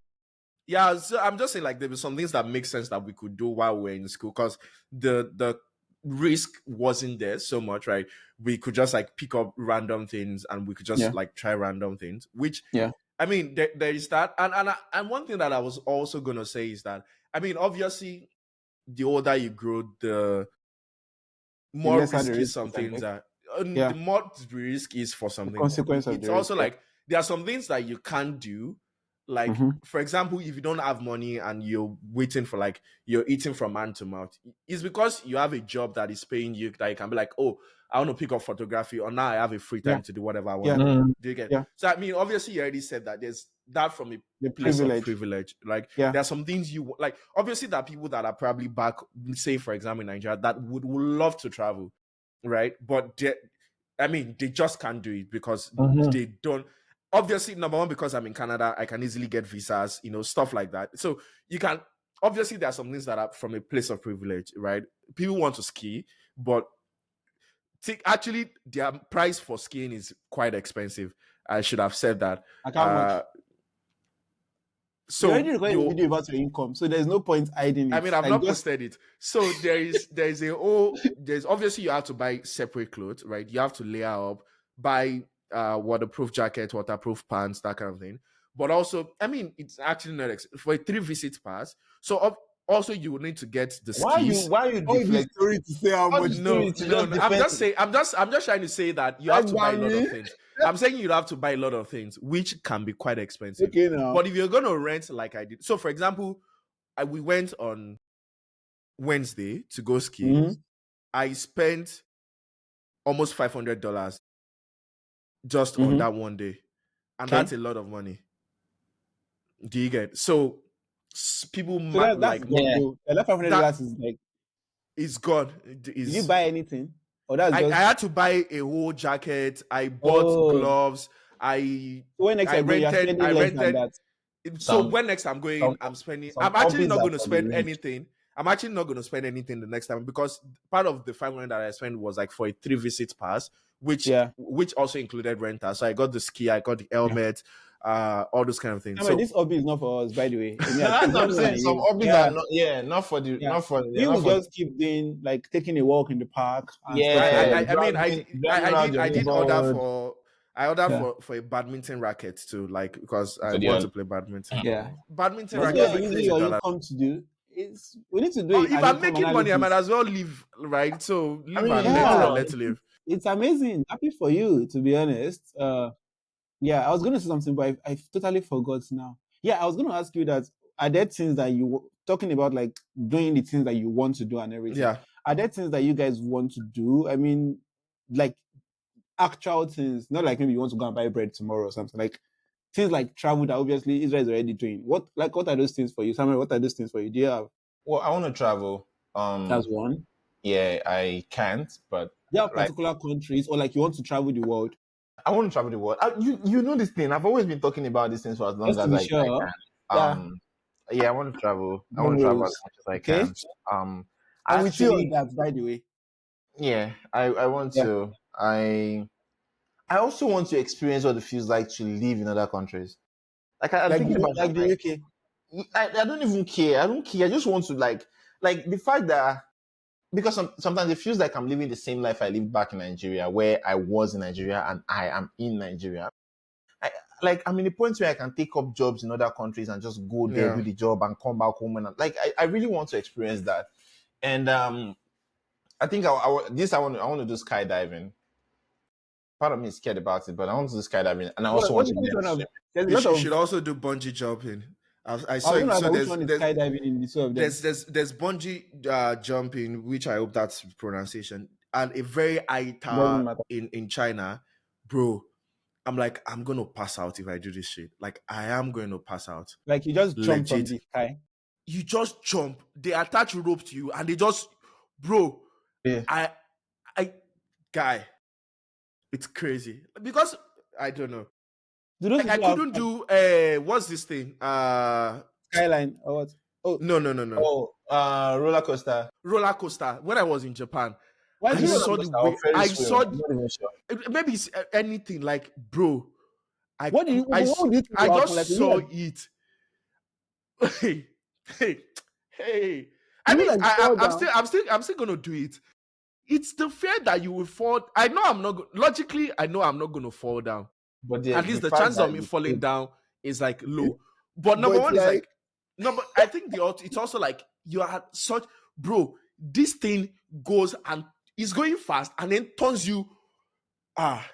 S1: Yeah, so I'm just saying, like, there were some things that make sense that we could do while we were in school because the risk wasn't there so much, right? We could just like pick up random things and we could just like try random things, which I mean, there is that. And one thing that I was also gonna say is that, I mean, obviously, the older you grow, the more risky some things are. The more the risk is for something.
S3: The consequence of
S1: it's also like there are some things that you can't do. Like, for example, if you don't have money and you're waiting for, like, you're eating from hand to mouth, it's because you have a job that is paying you that you can be like, oh, I want to pick up photography, or now I have a free time to do whatever I want to do. Do you get? So, I mean, obviously, you already said that there's that from a place of privilege. Like, there are some things you, like, obviously, there are people that are probably back, say, for example, in Nigeria, that would love to travel, right? But they just can't do it because they don't. Obviously, number one, because I'm in Canada, I can easily get visas, stuff like that. So you can, obviously, there are some things that are from a place of privilege, right? People want to ski, but actually, their price for skiing is quite expensive. I should have said that.
S3: How much?
S1: So
S3: you already recorded a video about your income, so there's no point hiding it.
S1: I mean, I've not posted it. So there's obviously you have to buy separate clothes, right? You have to layer up, buy waterproof jacket, waterproof pants, that kind of thing. But also, I mean, it's actually not for a 3 visit pass. So also you will need to get the skis.
S2: Why you
S3: deflect? Story to say how much?
S1: No. I'm just saying. I'm just trying to say that you have to buy a lot of things. I'm saying you have to buy a lot of things, which can be quite expensive.
S3: Okay, now.
S1: But if you're going to rent, like I did, so for example, we went on Wednesday to go ski. I spent almost $500 just on that one day, and that's a lot of money. Do you get? So people
S3: So that's
S1: like
S3: gone
S2: Yeah.
S3: though. That
S1: that
S3: $500 is like,
S1: is gone.
S3: did you
S1: Is
S3: buy anything? Or that's
S1: I
S3: just,
S1: had to buy a whole jacket. I bought
S3: oh,
S1: gloves. I
S3: so when next
S1: I
S3: you're going, you're
S1: rented. I
S3: spending less than
S1: rented.
S3: that.
S1: So
S2: Some
S1: when next I'm going,
S2: some
S1: I'm spending.
S2: some
S1: I'm actually
S2: hobbies
S1: not
S2: are
S1: going to
S2: for the
S1: spend
S2: rich.
S1: anything. I'm actually not going to spend anything the next time because part of the 500 that I spent was like for a 3 visit pass,
S3: Yeah.
S1: which also included rental. So I got the ski, I got the
S3: Yeah.
S1: helmet, all those kind of things.
S3: I mean,
S1: So
S3: this hobby is not for us, by the way. I mean,
S2: No,
S3: it's
S2: that's what
S3: not
S2: I'm
S3: more
S2: saying.
S3: than
S2: Some
S3: you.
S2: hobbies are
S3: Yeah.
S2: not, yeah, not for the
S3: Yeah.
S2: not for they're
S3: We
S2: not
S3: will
S2: for
S3: just keep doing, like, taking a walk in the park and stuff
S1: I
S3: like
S2: yeah,
S3: that.
S1: I, I mean
S2: driving around your
S1: I did order
S2: neighborhood.
S1: for I ordered
S3: Yeah.
S1: for a badminton racket too, like because I
S2: So
S1: want to
S2: the
S1: play badminton.
S3: Yeah.
S1: Badminton
S3: What's
S1: racket is
S3: your
S1: like
S3: usually your
S1: $30.
S3: income to do? Is we need to do
S1: If
S3: an
S1: I'm
S3: income
S1: making money, I might
S3: analysis.
S1: as well live, right? So
S2: I
S1: live
S2: mean,
S1: and
S2: it's
S1: let
S3: Yeah,
S2: not.
S1: let live.
S3: it's amazing. Happy for you, to be honest. Yeah, I was going to say something, but I totally forgot now. Yeah, I was going to ask you that, are there things that you talking about, like doing the things that you want to do and everything?
S1: Yeah,
S3: Are there things that you guys want to do? I mean, like actual things, not like maybe you want to go and buy bread tomorrow or something. Like things like travel that obviously Israel is already doing. What are those things for you? Samuel, what are those things for you? Do you have?
S2: Well, I want to travel.
S3: That's one.
S2: Yeah, I can't, but
S3: Do you have
S2: like
S3: particular countries, or like you want to travel the world?
S2: I want to travel the world. You know this thing. I've always been talking about these things for as long
S3: Just to
S2: as
S3: be
S2: I
S3: sure.
S2: can.
S3: Yeah,
S2: Yeah, I want to travel. I
S3: drum
S2: want to travel as
S3: rolls.
S2: much as I
S3: Okay.
S2: can. I
S3: I'm with you on
S2: actually,
S3: that, by the way.
S2: yeah, I want
S3: Yeah.
S2: to. I also want to experience what it feels like to live in other countries. Like I'm
S3: Like
S2: thinking about that.
S3: like the UK.
S2: I don't even care. I don't care. I just want to like the fact that because sometimes it feels like I'm living the same life I lived back in Nigeria, where I was in Nigeria and I am in Nigeria. I, I'm in a point where I can take up jobs in other countries and just go there,
S1: yeah.
S2: do the job, and come back home. And I really want to experience that. And I think I want to do skydiving. Part of me is scared about it, but I want to do skydiving, and I also want to
S3: Which
S2: learn
S3: one
S2: to
S3: of
S2: swim.
S3: there's a
S1: You
S3: lot
S1: should
S3: of
S1: also do bungee jumping. I
S3: I
S1: saw
S3: was
S1: it.
S3: gonna ask
S1: So
S3: like, which one is skydiving in the two of them?
S1: there's bungee jumping, which I hope that's pronunciation, and a very high
S3: It doesn't
S1: tower
S3: matter.
S1: in China, bro. I'm like, I'm gonna pass out if I do this shit. Like, I am going to pass out.
S3: Like you just jump from
S1: Legit.
S3: the sky.
S1: You just jump. They attach rope to you, and they just, bro.
S2: Yeah.
S1: I, I, guy, it's crazy because I don't know.
S3: Do those
S1: Like, I
S3: people have
S1: couldn't
S3: like
S1: do what's this thing?
S3: skyline or what? Oh,
S1: No.
S2: Oh, roller coaster.
S1: Roller coaster. When I was in Japan,
S3: why
S2: Is
S1: I
S3: do
S2: it
S3: you
S2: roller
S3: want
S1: saw the
S2: coaster or
S1: way I
S2: Ferris
S1: saw.
S2: wheel? I'm not even sure.
S1: Maybe it's anything. Like, bro,
S3: what would you think
S1: I
S3: will happen?
S1: just
S3: Like will you
S1: saw
S3: like
S1: it. Hey, hey, hey. I
S3: you will
S1: mean,
S3: like fall down?
S1: I'm still gonna do it. It's the fear that you will fall. I know I'm not logically. I know I'm not gonna fall down.
S2: But
S1: At
S2: the
S1: least the
S2: fact
S1: chances of
S2: that
S1: me
S2: you
S1: falling
S2: could,
S1: down is like low. But
S3: But
S1: number
S3: it's
S1: one is
S3: like
S1: like no. But I think it's also like you are such, bro. This thing goes and is going fast and then turns you. Ah.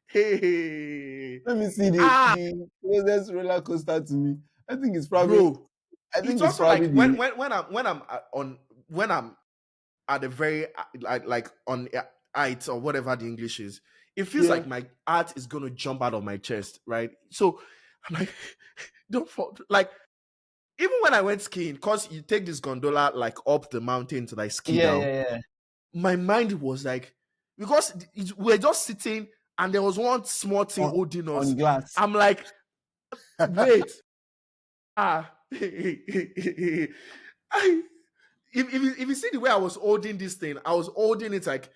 S1: Hey.
S3: let me see
S1: Ah,
S3: the closest roller coaster to me. I think it's probably
S1: bro.
S3: I
S1: It's
S3: think it's
S1: also
S3: probably
S1: like
S3: the
S1: when I'm on when I'm at a very like on height or whatever the English is, it feels
S3: yeah.
S1: like my heart is gonna jump out of my chest, right? So I'm like, don't fall. Like even when I went skiing, cause you take this gondola like up the mountain to like ski
S2: yeah,
S1: down.
S2: yeah, yeah.
S1: My mind was like, because we're just sitting and there was one small thing
S3: on,
S1: holding us.
S3: on glass.
S1: I'm like, wait, ah, I, if you see the way I was holding this thing, I was holding it like,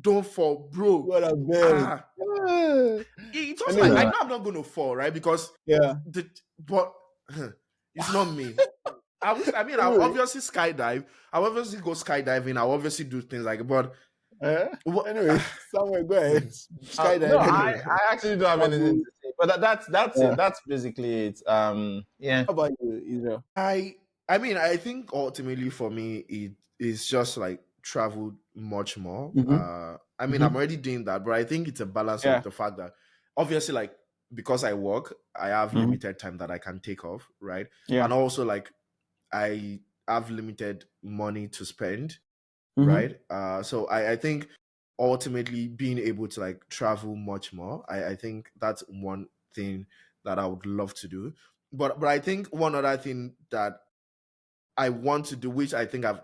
S1: don't fall, bro.
S3: What a beg.
S1: Ah,
S3: Ah.
S1: it's also like I
S3: Anyway,
S1: know I'm not gonna fall, right? Because
S3: yeah.
S1: but it's not me. I mean, I'll
S3: Anyway,
S1: obviously skydive. I'll obviously go skydiving. I'll obviously do things like, but what?
S3: anyway, somewhere go ahead.
S2: No,
S3: Skydiving.
S1: Anyway,
S2: I actually don't have anything
S3: Travel.
S2: to say. But that's
S3: Yeah.
S2: it. That's basically it. Yeah.
S3: How about you, Israel?
S1: I mean, I think ultimately for me, it is just like travel much more.
S3: Mm-hmm.
S1: I mean, I'm
S3: Mm-hmm.
S1: already doing that, but I think it's a balance of
S3: Yeah.
S1: the fact that obviously, like, because I work, I have
S3: Mm-hmm.
S1: limited time that I can take off, right?
S3: Yeah.
S1: And also, like, I have limited money to spend,
S3: Mm-hmm.
S1: right? So I think ultimately being able to like travel much more, I think that's one thing that I would love to do. But I think one other thing that I want to do, which I think I've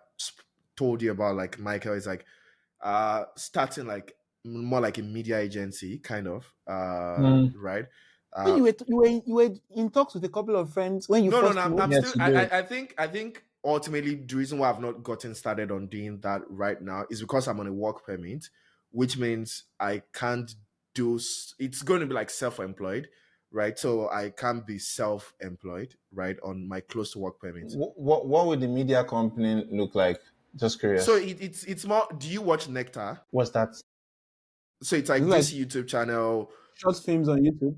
S1: told you about, like Michael, is like starting like more like a media agency, kind of,
S2: Mm.
S1: right?
S3: But
S1: Uh,
S3: you were in talks with a couple of friends when you
S1: no, no,
S3: first
S1: no. I'm,
S3: moved.
S1: I'm
S2: Yes,
S1: still.
S2: you did.
S1: I think ultimately the reason why I've not gotten started on doing that right now is because I'm on a work permit, which means I can't do. It's going to be like self-employed, right? So I can't be self-employed, right, on my close to work permit.
S2: What would the media company look like? Just
S1: So
S2: curious.
S1: it's more. Do you watch Nectar?
S2: What's that?
S1: So it's
S3: It's
S1: like
S3: like
S1: this YouTube channel.
S3: short films on YouTube.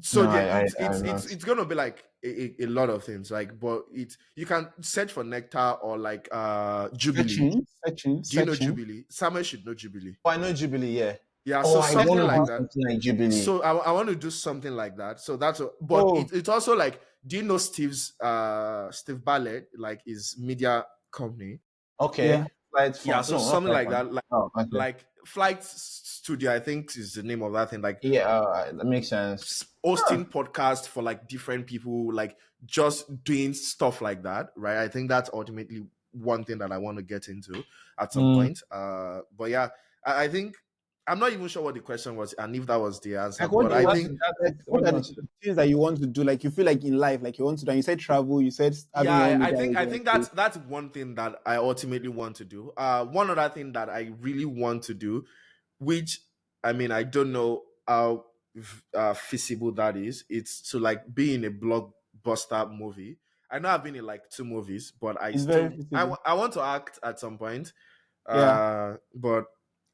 S1: So
S2: No,
S1: yeah,
S2: I'm not.
S1: it's gonna be like a lot of things, like, but it you can search for Nectar or like Jubilee. Do you know
S3: Searching.
S1: Jubilee? Samuel should know Jubilee.
S2: Oh, I know Jubilee. Yeah.
S1: Yeah,
S2: Oh,
S1: so
S2: I
S1: something
S2: want to
S1: like
S2: do
S1: that.
S2: something like Jubilee.
S1: So I want to do something like that. So that's but
S3: Oh,
S1: it's also like, do you know Steve Ballet, like his media company?
S3: yeah.
S2: Okay. Flight
S1: Yeah,
S2: fun.
S1: so
S2: No, not
S1: something
S2: flight
S1: like
S2: fun.
S1: that,
S2: Oh, okay.
S1: like Flight Studio, I think is the name of that thing. Like
S2: Yeah, that makes sense. Huh.
S1: hosting podcast for like different people, like just doing stuff like that, right? I think that's ultimately one thing that I want to get into at some
S2: Mm.
S1: point. But yeah, I think I'm not even sure what the question was and if that was the answer,
S3: Like what
S1: but
S3: do you
S1: I
S3: want
S2: That's
S3: to
S1: think
S3: like?
S2: that's
S3: What
S2: what
S3: are
S2: you
S3: the
S2: want to do.
S3: things that you want to do? Like you feel like in life, like you want to do. And you said travel. You said having
S1: yeah,
S3: your own
S1: I
S3: media
S1: think
S3: agency.
S1: that's one thing that I ultimately want to do. One other thing that I really want to do, which I mean, I don't know how feasible that is. It's to like be in a blockbuster movie. I know I've been in like two movies, but I
S3: It's very
S1: still
S3: feasible.
S1: I want to act at some point.
S3: Yeah,
S1: But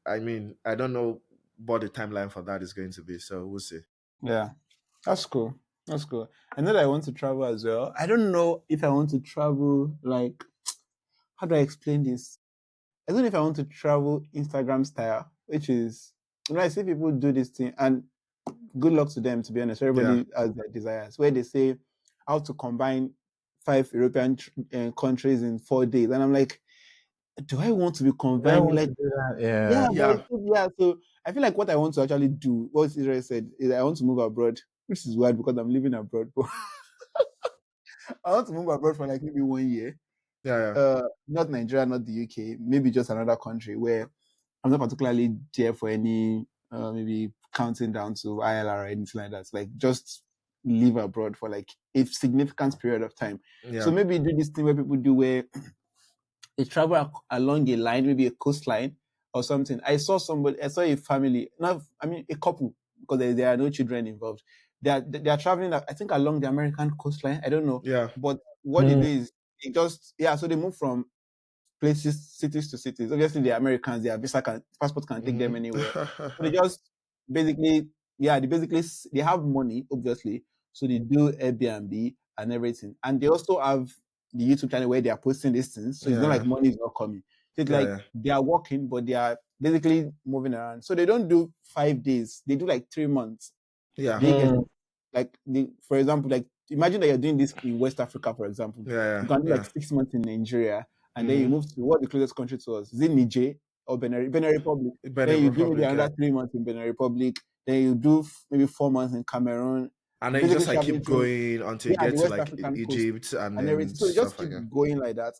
S1: I mean, I don't know what the timeline for that is going to be. So we'll see.
S3: yeah. That's cool. That's cool. I know that I want to travel as well. I don't know if I want to travel like how do I explain this? I don't know if I want to travel Instagram style, which is I see people do this thing and good luck to them, to be honest.
S1: Yeah,
S3: Everybody has their desires. Where they say how to combine five European countries in 4 days, and I'm like, do I want to be
S2: Do I
S3: combining
S2: want
S3: like
S2: to do that?
S3: yeah,
S2: Yeah.
S3: but
S1: yeah,
S3: yeah. So I feel like what I want to actually do, what Israel said, is I want to move abroad, which is weird because I'm living abroad. But I want to move abroad for like maybe 1 year.
S1: yeah, yeah,
S3: Not Nigeria, not the UK, maybe just another country where I'm not particularly there for any maybe counting down to ILR or anything like that. Like just live abroad for like a significant period of time. So
S1: yeah,
S3: maybe do this thing where people do where they travel along a line, maybe a coastline or something. I saw a family, not I mean a couple, because there are no children involved. They are traveling, I think, along the American coastline. I don't know,
S1: yeah,
S3: but what they
S2: Mm.
S3: do is it just yeah. So they move from places, cities to cities. Obviously, the Americans, their passport can take them
S1: hmm
S3: anywhere. So they just basically, yeah, they have money, obviously. So they do Airbnb and everything. And they also have the YouTube channel where they are posting these things. So it's not like
S1: yeah,
S3: money is not coming. So it's
S1: yeah,
S3: like
S1: yeah,
S3: they are working, but they are basically moving around. So they don't do 5 days, they do like 3 months.
S1: yeah,
S3: They get
S2: Mm.
S3: like for example, like imagine that you're doing this in West Africa, for example.
S1: yeah, yeah,
S3: You can do like
S1: yeah.
S3: 6 months in Nigeria, and then you
S1: Mm-hmm.
S3: move to what the closest country to us? Is it Niger or Benin Republic? Then
S1: Benin
S3: you do maybe
S1: Republic, yeah.
S3: another 3 months in Benin Republic. Then you do maybe 4 months in Cameroon.
S1: And then you
S3: Basically
S1: just like
S3: traveling
S1: keep
S3: through
S1: going until you
S3: yeah
S1: get
S3: the
S1: to
S3: West
S1: like
S3: African coast
S1: Egypt and
S3: and everything.
S1: then
S3: So you just
S1: stuff
S3: keep
S1: like that.
S3: going like that.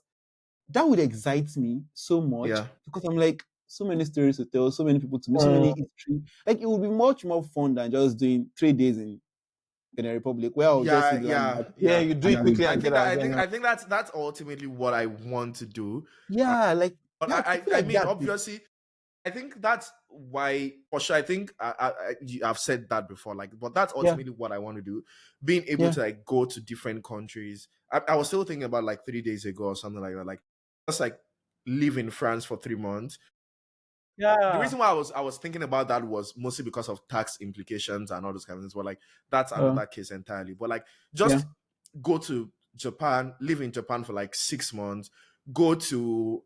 S3: That would excite me so much
S1: Yeah,
S3: because I'm like so many stories to tell, so many people to meet, so many
S2: Mm.
S3: history. Like it would be much more fun than just doing 3 days in Benin Republic, where I'll just
S1: yeah,
S3: see the
S1: yeah,
S3: landmark
S2: Yeah,
S1: yeah,
S2: you do
S3: and
S2: it
S1: yeah.
S3: I'm
S2: quickly
S1: I
S2: and
S3: done.
S2: get
S1: think
S2: out
S1: that
S2: again.
S1: I think that's ultimately what I want to do.
S3: Yeah, like
S1: But
S3: yeah, I feel
S1: I
S3: like
S1: mean,
S3: that's it.
S1: obviously, I think that's why for sure. I think I've said that before. Like, but that's
S3: Yeah,
S1: ultimately what I want to do. Being able
S3: yeah,
S1: to like go to different countries. I was still thinking about like 3 days ago or something like that. Like, just like live in France for 3 months. The
S3: yeah.
S1: reason why I was thinking about that was mostly because of tax implications and all those kind of things. But like that's
S3: Uh,
S1: another case entirely. But like
S3: yeah,
S1: just go to Japan, live in Japan for like 6 months, go to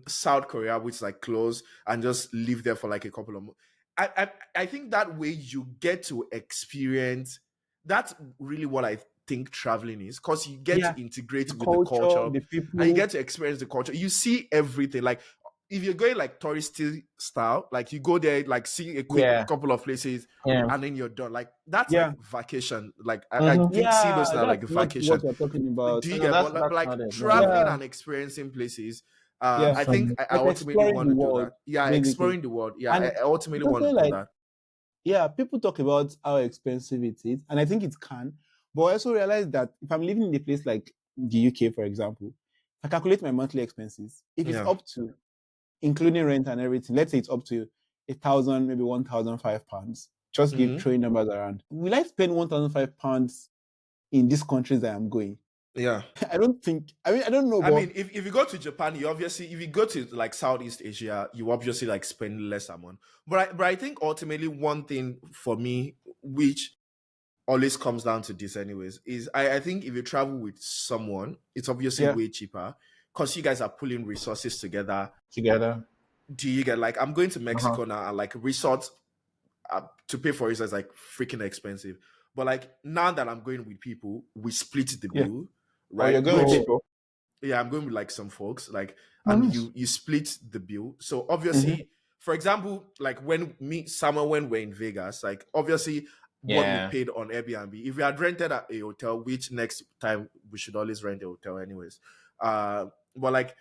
S1: South Korea, which is like close, and just live there for like a couple of months. I think that way you get to experience. That's really what I think traveling is, because you get
S3: yeah.
S1: to integrate
S3: The
S1: with the
S3: culture,
S1: culture
S3: the
S1: and you
S3: people.
S1: get to experience the culture. You see everything. Like if you're going like touristy style, like you go there, like see a quick
S2: Yeah.
S1: couple of places,
S2: Yeah.
S1: and then you're done. Like that's
S3: Yeah.
S1: like vacation. Like I
S2: Mhm.
S1: think see
S3: Yeah,
S1: those now like
S3: that's not what
S1: vacation.
S3: we're talking about.
S1: Do you
S2: No,
S1: get? But
S2: that's
S1: like
S2: not it. No, no.
S1: traveling
S3: Yeah,
S1: and experiencing places.
S3: yeah.
S1: I think I
S3: Like
S1: ultimately
S3: exploring
S1: want
S3: the
S1: to do
S3: world,
S1: that. Yeah,
S3: basically.
S1: exploring the world. Yeah,
S3: And
S1: I ultimately
S3: it's
S1: want
S3: also
S1: to do
S3: like,
S1: that.
S3: yeah, people talk about how expensive it is, and I think it can. But I also realize that if I'm living in a place like the UK, for example, if I calculate my monthly expenses, if it's
S1: Yeah.
S3: up to, including rent and everything, let's say it's up to 1,000, maybe £1,005. Just give
S1: Mhm.
S3: throwing numbers around. Will I spend £1,005 in these countries that I'm going?
S1: Yeah.
S3: I don't think. I mean, I don't know,
S1: I
S3: but
S1: mean, if you go to Japan, you obviously if you go to like Southeast Asia, you obviously like spend less amount. But I think ultimately one thing for me, which always comes down to this anyways, is I think if you travel with someone, it's obviously
S3: yeah,
S1: way cheaper because you guys are pulling resources together.
S2: Together.
S1: Do you get like I'm going to
S2: Uh-huh.
S1: Mexico now and like resorts to pay for it is like freaking expensive. But like now that I'm going with people, we split the
S3: yeah.
S1: bill,
S2: Oh, you're
S1: right?
S2: going with
S1: Which
S2: people.
S1: yeah, I'm going with like some folks, like,
S2: Oh,
S1: and
S2: nice.
S1: you split the bill. So
S3: Mhm.
S1: obviously, for example, like when me summer when we're in Vegas, like obviously what we
S2: Yeah.
S1: paid on Airbnb, if we had rented a hotel, which next time we should always rent a hotel anyways. But like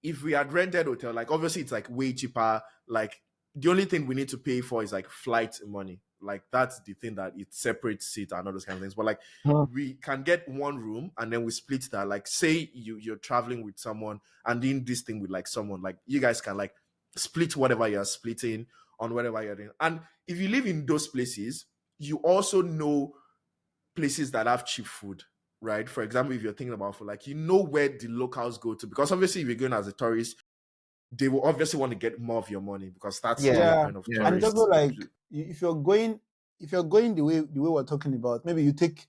S1: if we had rented hotel, like obviously it's like way cheaper. Like the only thing we need to pay for is like flight money. Like that's the thing that it separates it and all those kind of things. But like
S2: Huh.
S1: we can get one room and then we split that. Like say you're traveling with someone and doing this thing with like someone, like you guys can like split whatever you're splitting on whatever you're doing. And if you live in those places, you also know places that have cheap food, right? For example, if you're thinking about food, like you know where the locals go to, because obviously if you're going as a tourist, they will obviously want to get more of your money because that's the whole
S2: Yeah.
S3: Yeah,
S1: point of
S2: Yeah.
S3: and it's also
S1: tourists.
S3: like if you're going the way we're talking about, maybe you take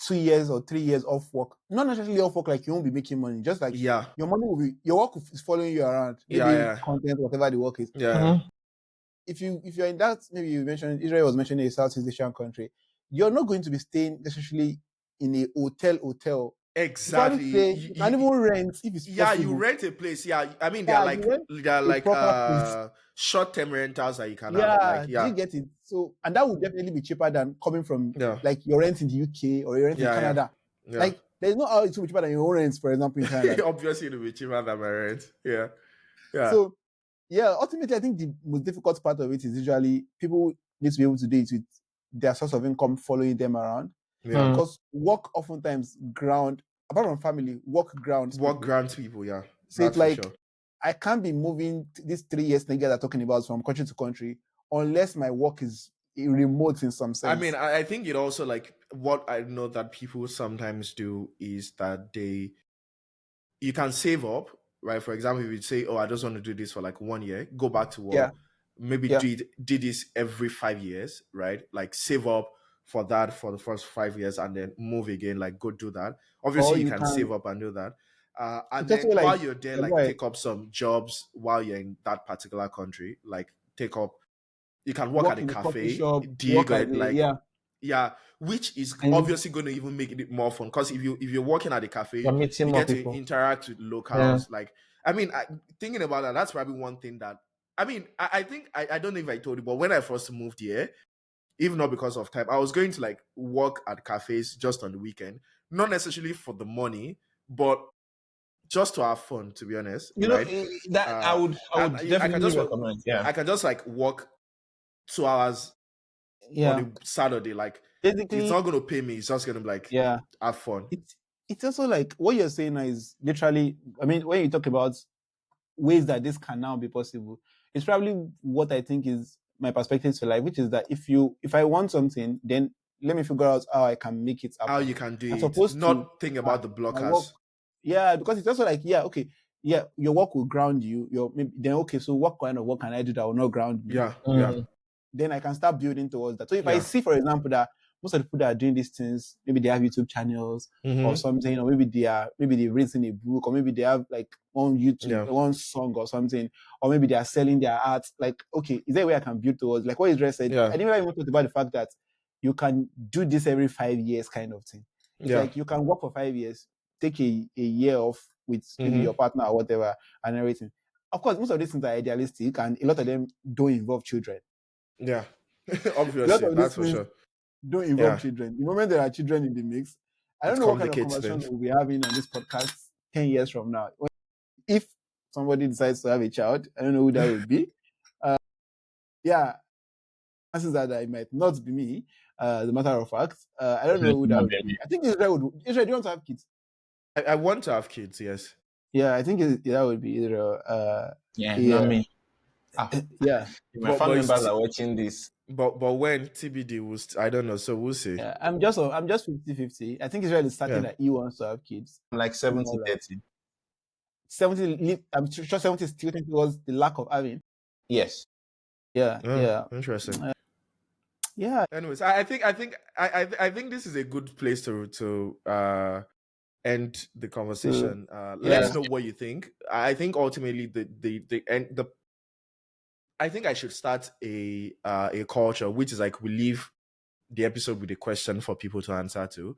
S3: 2 years or 3 years off work, not necessarily off work, like you won't be making money, just like
S1: Yeah,
S3: your money will be, your work is following you around,
S1: yeah,
S3: maybe
S1: yeah,
S3: content, whatever the work is.
S1: yeah.
S2: Mhm.
S3: If you're in that, maybe you mentioned Israel was mentioning a Southeast Asian country, you're not going to be staying necessarily in a hotel. You probably
S1: Exactly.
S3: stay, you can even rent if it's
S1: Yeah, you
S3: possible.
S1: rent a place. Yeah, I mean
S3: Yeah, you rent
S1: they're
S3: a
S1: like
S3: proper place.
S1: short-term rentals that you can have. Like
S3: Yeah, do
S1: yeah,
S3: you get it? So, and that would definitely be cheaper than coming from
S1: yeah,
S3: like your rent in the UK or your rent in
S1: yeah, yeah,
S3: Canada.
S1: yeah.
S3: Like, there's no how it's so much cheaper than your own rent, for example, in Canada.
S1: Obviously, it'll be cheaper than my rent. Yeah, yeah,
S3: So, yeah, ultimately, I think the most difficult part of it is usually people need to be able to do it with their source of income following them around.
S1: yeah.
S2: Mm.
S3: Because work oftentimes ground, apart from family, work grounds
S1: What
S3: people.
S1: grants people? Yeah,
S3: So it's
S1: that's for
S3: like
S1: sure.
S3: I can't be moving these 3 years niggas are talking about from country to country unless my work is remote in some
S1: I mean,
S3: sense.
S1: I think it also like what I know that people sometimes do is that you can save up, right? For example, if you say, "Oh, I just want to do this for like 1 year," go back to work,
S3: Yeah,
S1: maybe
S3: yeah.
S1: do this every 5 years, right? Like save up for that for the first 5 years and then move again. Like go do that.
S3: Or
S1: Obviously, you
S3: you
S1: can save
S3: can,
S1: up and do that. And
S3: it's also
S1: then
S3: like,
S1: while you're there,
S3: yeah, go
S1: like
S3: ahead.
S1: take up some jobs while you're in that particular country. Like take up, you can work at
S3: Work
S1: a
S3: in a coffee
S1: cafe.
S3: shop,
S1: Do you
S3: work as
S1: get
S3: a,
S1: like
S3: yeah.
S1: yeah, which is
S3: And
S1: obviously going to even make it more fun because if you're working at a
S2: You're
S1: cafe,
S2: meeting
S1: you
S2: more
S1: get to
S2: people.
S1: interact with
S2: Yeah.
S1: locals. Like, I mean, thinking about that, that's probably one thing that I mean. I think I don't know if I told you, but when I first moved here, even not because of time, I was going to like work at cafes just on the weekend, not necessarily for the money, but just to have fun. To be honest,
S2: You know
S1: right?
S2: that I
S1: Uh,
S2: would I
S1: and
S2: would
S1: I can
S2: definitely
S1: just
S2: recommend. Yeah.
S1: I can just like work 2 hours on
S3: yeah,
S1: a Saturday. Like, it's
S3: basically,
S1: not going to pay me. It's just going to be like
S3: yeah.
S1: have fun.
S3: It's also like what you're saying now is literally, I mean, when you talk about ways that this can now be possible, it's probably what I think is my perspective to life, which is that if I want something, then let me figure out how I can make it
S1: How
S3: happen.
S1: you can do
S3: As
S1: it,
S3: opposed to
S1: not think about the
S3: my work.
S1: blockers.
S3: Yeah, because it's also like, yeah, okay, yeah, your work will ground you. Your maybe then okay, so what kind of work can I do that will not ground me?
S1: Yeah, yeah,
S2: Mm.
S3: Then I can start building towards that. So if I
S1: yeah.
S3: see, for example, that most of the people that are doing these things, maybe they have YouTube channels or
S1: Mm-hmm.
S3: something, or maybe they've written a book, or maybe they have like one YouTube,
S1: Yeah,
S3: one song or something, or maybe they are selling their art. Like, okay, is there a way I can build towards? Like what Israel said,
S1: yeah,
S3: I didn't even talk about the fact that you can do this every 5 years kind of thing. It's
S1: yeah.
S3: like you can work for 5 years, take a year off with maybe
S1: Mm-hmm.
S3: your partner or whatever and everything. of course, most of these things are idealistic, and a lot of them don't involve children.
S1: Yeah.
S3: A lot
S1: Obviously,
S3: of these
S1: that's for
S3: things
S1: sure.
S3: don't involve
S1: Yeah.
S3: children. The moment there are children in the mix, I
S1: It
S3: don't know what kind of
S1: complicates
S3: conversation
S1: things.
S3: we'll be having on this podcast 10 years from now. If somebody decides to have a child, I don't know who that would be. Yeah, chances are that it might not be me. As a matter of fact, I don't know who that would be. I think Israel would. Israel, do you want to have kids?
S1: I want to have kids, yes.
S3: Yeah, I think that would be Israel.
S2: Yeah,
S3: Yeah,
S2: not me. Ah,
S3: yeah.
S2: if my family members are watching this.
S1: But when TBD will, I don't know. So we'll see.
S3: Yeah, I'm just 50-50. I think Israel is starting
S1: Yeah.
S3: that he wants to have kids.
S2: I'm like 70-30.
S3: 70, I'm sure 70 is tilting towards the lack of having.
S2: Yes.
S3: Yeah,
S1: Oh,
S3: yeah.
S1: interesting.
S3: Yeah.
S1: Anyways, I think this is a good place to end the conversation. Let us know what you think. I think ultimately the I think I should start a culture which is like we leave the episode with a question for people to answer to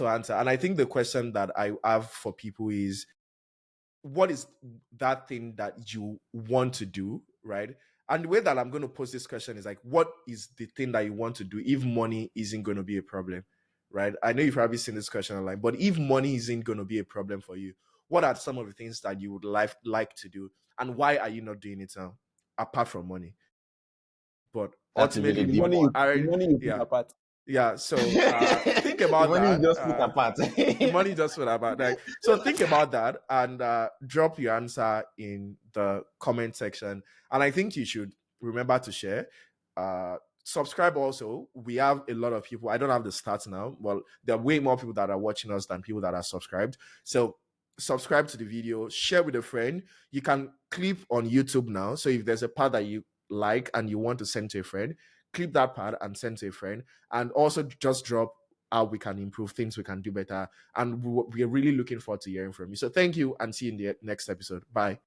S1: answer. And I think the question that I have for people is, what is that thing that you want to do, right? And the way that I'm going to pose this question is like, what is the thing that you want to do if money isn't going to be a problem, right? I know you've probably seen this question online, but if money isn't going to be a problem for you, what are some of the things that you would like to do, and why are you not doing it now, apart from money? But
S2: That's
S1: ultimately,
S2: really
S3: The money you put
S1: yeah,
S3: apart.
S1: yeah. So think about
S2: the money
S1: that.
S2: just put apart.
S1: The money just went about like, so think about that and drop your answer in the comment section. And I think you should remember to share. Subscribe also. We have a lot of people. I don't have the stats now. Well, there are way more people that are watching us than people that are subscribed. So subscribe to the video, share with a friend. You can clip on YouTube now. So if there's a part that you like and you want to send to a friend, clip that part and send to a friend. And also just drop how we can improve, things we can do better. And we're really looking forward to hearing from you. So thank you, and see you in the next episode. Bye.